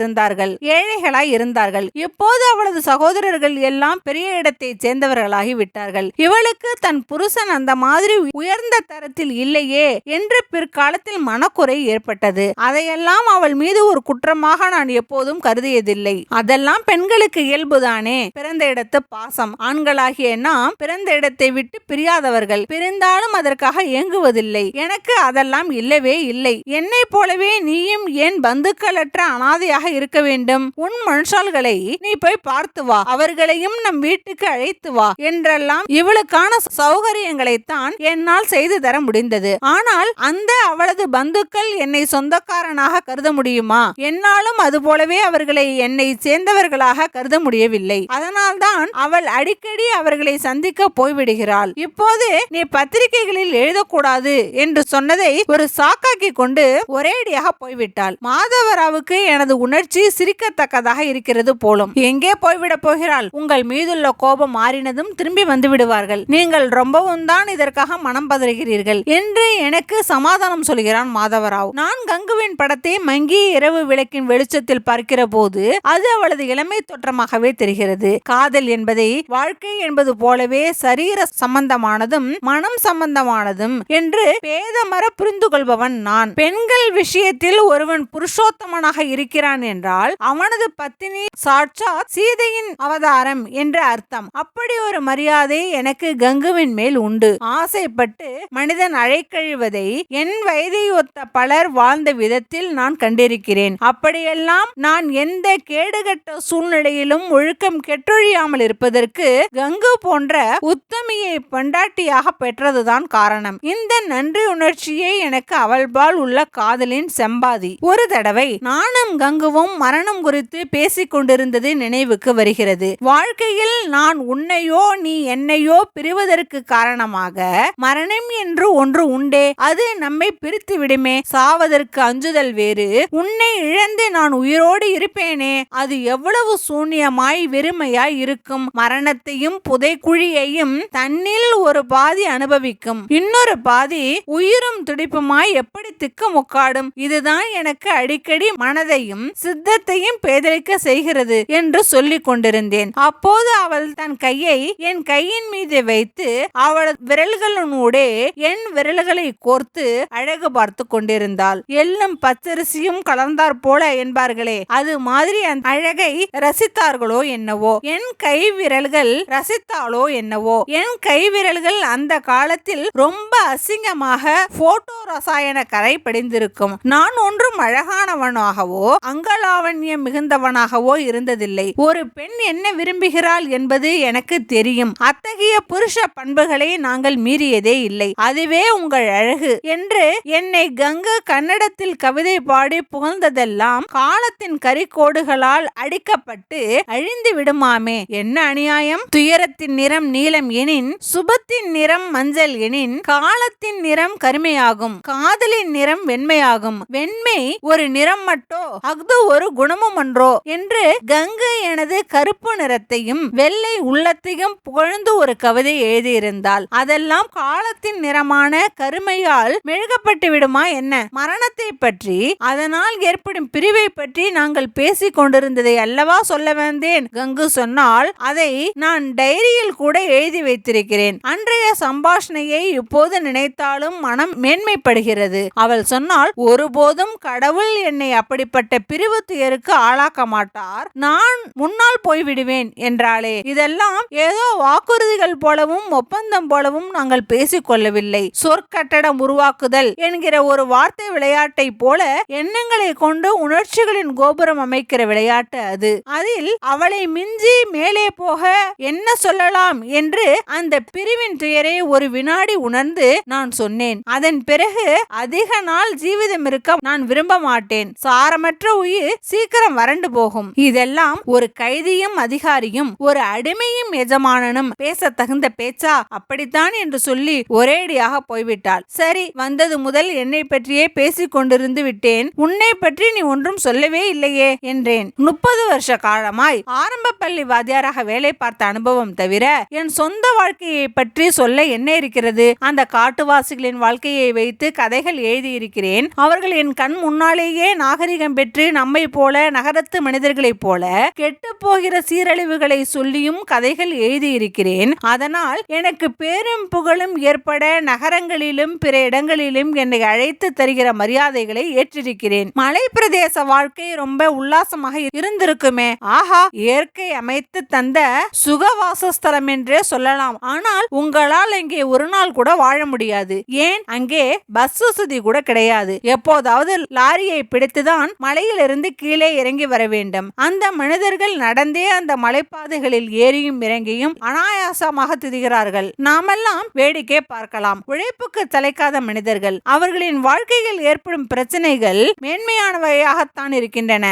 இருந்தார்கள். இப்போது அவளது சகோதரர்கள் எல்லாம் பெரிய இடத்தை சேர்ந்தவர்களாகி விட்டார்கள். இவளுக்கு தன் புருஷன் அந்த மாதிரி உயர்ந்த தரத்தில் இல்லையே என்று பிற்காலத்தில் மனக்குறை ஏற்பட்டது. அதையெல்லாம் அவள் மீது ஒரு குற்றமாக நான் எப்போதும் கருதியதில்லை. அதெல்லாம் பெண்களுக்கு இயல்புதானே. பிறந்த இடத்து பாசம். ஆண்களாகிய நாம் பிறந்த இடத்தை விட்டு பிரியாதவர்கள். பிரிந்தாலும் அதற்காக ஏங்குவதில்லை. எனக்கு அதெல்லாம் இல்லவே இல்லை. என்னை போலவே நீயும் ஏன் பந்துக்களற்ற அனாதையாக இருக்க வேண்டும்? உன் மனுஷால்களை நீ போய் பார்த்து வா, அவர்களையும் நம் வீட்டுக்கு அழைத்து வா என்றெல்லாம் இவளுக்கான சௌகரியங்களைத்தான் என்னால் செய்து தர முடிந்தது. ஆனால் அந்த அவளது பந்துக்கள் என்னை சொந்தக்காரனாக கருத முடியுமா? என்னாலும் அது போலவே அவர்களை என்னை சேர்ந்தவர்களாக கருத முடியவில்லை. அதனால்தான் அவள் அடிக்கடி அவர்களை சந்திக்க போய்விடுகிறாள். இப்போது நீ பத்திரிகைகளில் எழுதக்கூடாது என்று சொன்னதை ஒரு சாக்காக்கி கொண்டு ஒரேடியாக போய்விட்டாள். மாதவராவுக்கு எனது உணர்ச்சி சிரிக்கத்தக்கதாக இருக்கிறது போலும். எங்கே போய்விட போகிறாள்? உங்கள் மீதுள்ள கோபம் மாறினதும் திரும்பி வந்து விடுவார்கள். நீங்கள் ரொம்பவும் தான் இதற்காக மனம் பதறுகிறீர்கள் என்று எனக்கு சமாதானம் சொல்கிறான் மாதவராவ். நான் கங்குவின் படத்தை மங்கிய இரவு விளக்கின் வெளிச்சத்தில் பார்க்கிற போது அது அவளது இளமை தோற்றமாகவே தெரிகிறது. காதல் என்பதை வாழ்க்கை என்பது போலவே சரீர சம்பந்தமானதும் மனம் சம்பந்தமானதும் என்று பேதமர புரிந்து கொள்பவன் நான். பெண்கள் விஷயத்தில் ஒருவன் புருஷோத்தமனாக இருக்கிறான் என்றால் அவனது பத்தினி சாட்சாத் சீதையின் அவதாரம் என்று அர்த்தம். அப்படி ஒரு மரியாதை எனக்கு கங்குவின் மேல் உண்டு. ஆசைப்பட்டு மனிதன் அழைக்கழிவதை என் வயதை ஒத்த பலர் வாழ்ந்த விதத்தில் நான் கண்டிருக்கிறேன். அப்படியெல்லாம் நான் எந்த கேடுகட்ட சூழ்நிலையிலும் ஒழுக்கம் கெட்டொழியாமல் இருப்பதற்கு கங்கு போன்ற உத்தமியை பொண்டாட்டியாக பெற்றதுதான் காரணம். இந்த நன்றி உணர்ச்சியை எனக்கு அவள்பால் உள்ள காதலின் செம்பாதி. ஒரு தடவை நானும் கங்குவும் மரணம் குறித்து பேசிக் கொண்டிருந்தது நினைவுக்கு வருகிறது. வாழ்க்கையில் நான் உன்னையோ நீ என்னையோ பிரிவதற்கு காரணமாக மரணம் என்று ஒன்று உண்டே, அது நம்மை பிரித்து விடுமே. சாவதற்கு அஞ்சுதல் வேறு, உன்னை இழந்து நான் உயிரோடு இருப்பேனே, அது எவ்வளவு சூன்யமாய் வெறுமையாய் இருக்கும். மரணத்தையும் புதைக்குழியையும் தன்னில் ஒரு பாதி அனுபவிக்கும், இன்னொரு பாதி உயிரும் துடிப்புமாய் எப்படி திக்கு முக்காடும். இதுதான் எனக்கு அடிக்கடி மனதையும் சித்தத்தையும் பேதலிக்க செய்கிறது என்று சொல்லிக் கொண்டிருந்தேன். அப்போது அவள் தன் கையை என் கையின் மீது வைத்து அவள் விரல்களூடே என் விரல்களை கோர்த்து அழகு பார்த்து கொண்டிருந்தாள். எள்ளும் பச்சரிசியும் கலந்தார் போல என்பார்களே, அது மாதிரி அந்த அழகை ரசித்தார்களோ என்னவோ, என் கை விரல்கள் ரசித்தாளோ என்னவோ. என் கை விரல்கள் அந்த காலத்தில் ரொம்ப அசிங்கமாக போட்டோ ரசாயன கரை படிந்திருக்கும். நான் ஒன்றும் அழகானவனாகவோ அங்கலாவண்யம் மிகுந்தவனாகவோ இருந்ததில்லை. ஒரு பெண் என்ன விரும்புகிறாள் என்பது எனக்கு தெரியும். அத்தகைய புருஷ பண்புகளை நாங்கள் மீறியதே இல்லை. அதுவே உங்கள் அழகு என்று என்னை கங்கு கன்னடத்தில் கவிதை பாடி புகழ்ந்ததெல்லாம் காலத்தின் கரிக்கோடுகளால் அடிக்கப்பட்டு அழிந்து விடுமாமே. என்ன அநியாயம்! துயரத்தின் நிறம் நீலம் எனின், சுபத்தின் நிறம் மஞ்சள் எனின், காலத்தின் நிறம் கருமையாகும், காதலின் நிறம் வெண்மையாகும். வெண்மை ஒரு நிறம் மட்டோ, அஃது ஒரு குணமும் அன்றோ என்று கங்கு எனது கருப்பு நிறத்தையும் வெள்ளை உள்ளத்தையும் புகழ்ந்து ஒரு கவிதை எழுதியிருந்தாள். அதெல்லாம் காலத்தின் நிறமான கருமையால் மெழுகப்பட்டு விடுமா என்ன? மரணத்தை பற்றி, அதனால் ஏற்படும் பிரிவை பற்றி நாங்கள் பேசிக் கொண்டிருந்ததை அல்லவா சொல்ல வந்தேன். கங்கு சொன்னால், அதை நான் டைரியில் கூட எழுதி வைத்திருக்கிறேன். அன்றைய சம்பாஷணையை இப்போது நினைத்தாலும் மனம் மேன்மைப்படுகிறது. அவள் சொன்னால், ஒருபோதும் கடவுள் என்னை அப்படிப்பட்ட பிரிவு துயருக்கு ஆளாக்க மாட்டார், நான் முன்னால் போய்விடுவேன் என்றாளே. இதெல்லாம் ஏதோ வாக்குறுதிகள் போலவும் ஒப்பந்தம் போலவும் நாங்கள் பேசிக் கொள்ளவில்லை. சொற்கட்டடம் உருவாக்குதல் என்கிற ஒரு வார்த்தை விளையாட்டை போல எண்ணங்களை கொண்டு உணர்ச்சிகளின் கோபுரம் அமைக்கிற விளையாட்டு அது. அதில் அவளை மிஞ்சி மேலே போக என்ன சொல்லலாம் என்று அந்த பிரிவின் துயரை ஒரு வினாடி உணர்ந்து நான் சொன்னேன். அதன் பிறகு அதிக நாள் ஜீவிதம் இருக்க நான் விரும்ப மாட்டேன். சாரமற்ற உயிர் சீக்கிரம் வறண்டு போகும். இதெல்லாம் ஒரு கைதியும் அதிகாரியும் ஒரு அடிமையும் எஜமானனும் பேச தகுந்த பேச்சா? அப்படித்தான் என்று சொல்லி ஒரேடியாக போய்விட்டாள். சரி, வந்தது முதல் என்னை பற்றியே பேசிக் கொண்டிருந்து விட்டேன். உன்னை பற்றி நீ ஒன்றும் சொல்லவே இல்லையே என்றேன். 30 வருஷ காலமாய் ஆரம்ப பள்ளி வாத்தியாராக வேலை பார்த்த அனுபவம் தவிர என் சொந்த வாழ்க்கையை பற்றி சொல்ல என்ன இருக்கிறது? அந்த காட்டுவாசிகளின் வாழ்க்கையை வைத்து கதைகள் எழுதியிருக்கிறேன். அவர்கள் என் கண் முன்னாலேயே நாகரிகம் பெற்று நம்மை போல நகரத்து மனிதர்களைப் போல கெட்டு போகிற சீரழிவுகளை சொல்லியும் கதைகள் எழுதியிருக்கிறேன். அதனால் எனக்கு பேரும் புகழும் ஏற்பட நகரங்களிலும் பிற இடங்களிலும் என்னை அழைத்து தருகிற மரியாதைகளை ஏற்றிருக்கிறேன். மலை பிரதேச வாழ்க்கை ரொம்ப உல்லாசமாக இருந்திருக்குமே. ஆஹா, இயற்கை அமைத்து தந்த சுகவாசஸ்தலம் என்றே சொல்லலாம். ஆனால் உங்களால் அங்கே ஒரு நாள் கூட வாழ முடியாது. ஏன்? அங்கே பஸ் வசதி கூட கிடையாது. எப்போதாவது லாரியை பிடித்துதான் மலையிலிருந்து கீழே இறங்கி வர வேண்டும். அந்த மனிதர்கள் நடந்தே அந்த மலைப்பாதைகளில் ஏறியும் இறங்கியும் அனாயாசமாக திரிகிறார்கள். நாமெல்லாம் வேடிக்கை பார்க்கலாம். உழைப்புக்கு தலைக்காத மனிதர்கள். அவர்களின் வாழ்க்கையில் ஏற்படும் பிரச்சனைகள் மேன்மையானவையாகத்தான் இருக்கின்றன.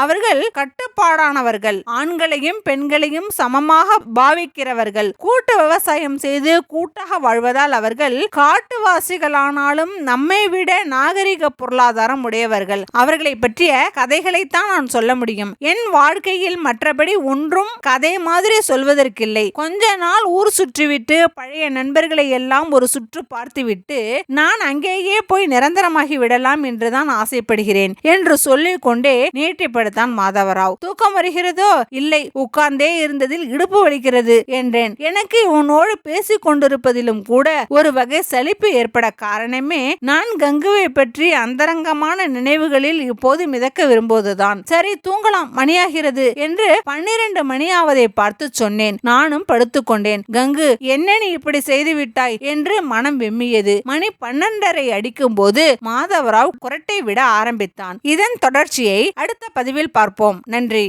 அவர்கள் கட்டுப்பாடானவர்கள். ஆண்களையும் பெண்களையும் சமமாக பாவிக்கிறவர்கள். கூட்டு விவசாயம் செய்து கூட்டாக வாழ்வதால் அவர்கள் காட்டுவாசிகளானாலும் நம்மை விட நாகரிக பொருளாதாரம் உடையவர்கள். அவர்களை பற்றிய கதைகளைத்தான் நான் சொல்ல முடியும். என் வாழ்க்கையில் மற்றபடி ஒன்றும் கதை மாதிரி சொல்வதற்கில்லை. கொஞ்ச நாள் ஊர் சுற்றிவிட்டு பழைய நண்பர்களை எல்லாம் ஒரு சுற்று பார்த்துவிட்டு நான் அங்கேயே போய் நிரந்தரமாகி விடலாம் என்றுதான் ஆசைப்படுகிறேன் என்று சொல்லிக் கொண்டே நீட்டிப்படுத்தான் மாதவராவ். தூக்கம் வருகிறதோ? இல்லை, உட்கார்ந்தே இருந்ததில் இடுப்பு வலிக்கிறது என்றேன். எனக்கு உன்னோடு பேசிக் கொண்டிருப்பதிலும் கூட ஒரு வகை சலிப்பு ஏற்பட காரணமே நான் கங்குவை பற்றி அந்தரங்கமான நினைவுகளில் இப்போது மிதக்க விரும்புவதுதான். சரி, தூங்கலாம், மணியாகிறது என்று 12 மணியாவதை பார்த்து சொன்னேன். நானும் படுத்துக்கொண்டேன். கங்கு, என்ன நீ இப்படி செய்து விட்டாய் என்று மனம் வெம்மியது. மணி 12:30 அடிக்கும் போது மாதவராவ் குரட்டை விட ஆரம்பித்தான். இதன் தொடர்ச்சியை அடுத்த பதிவில் பார்ப்போம். நன்றி.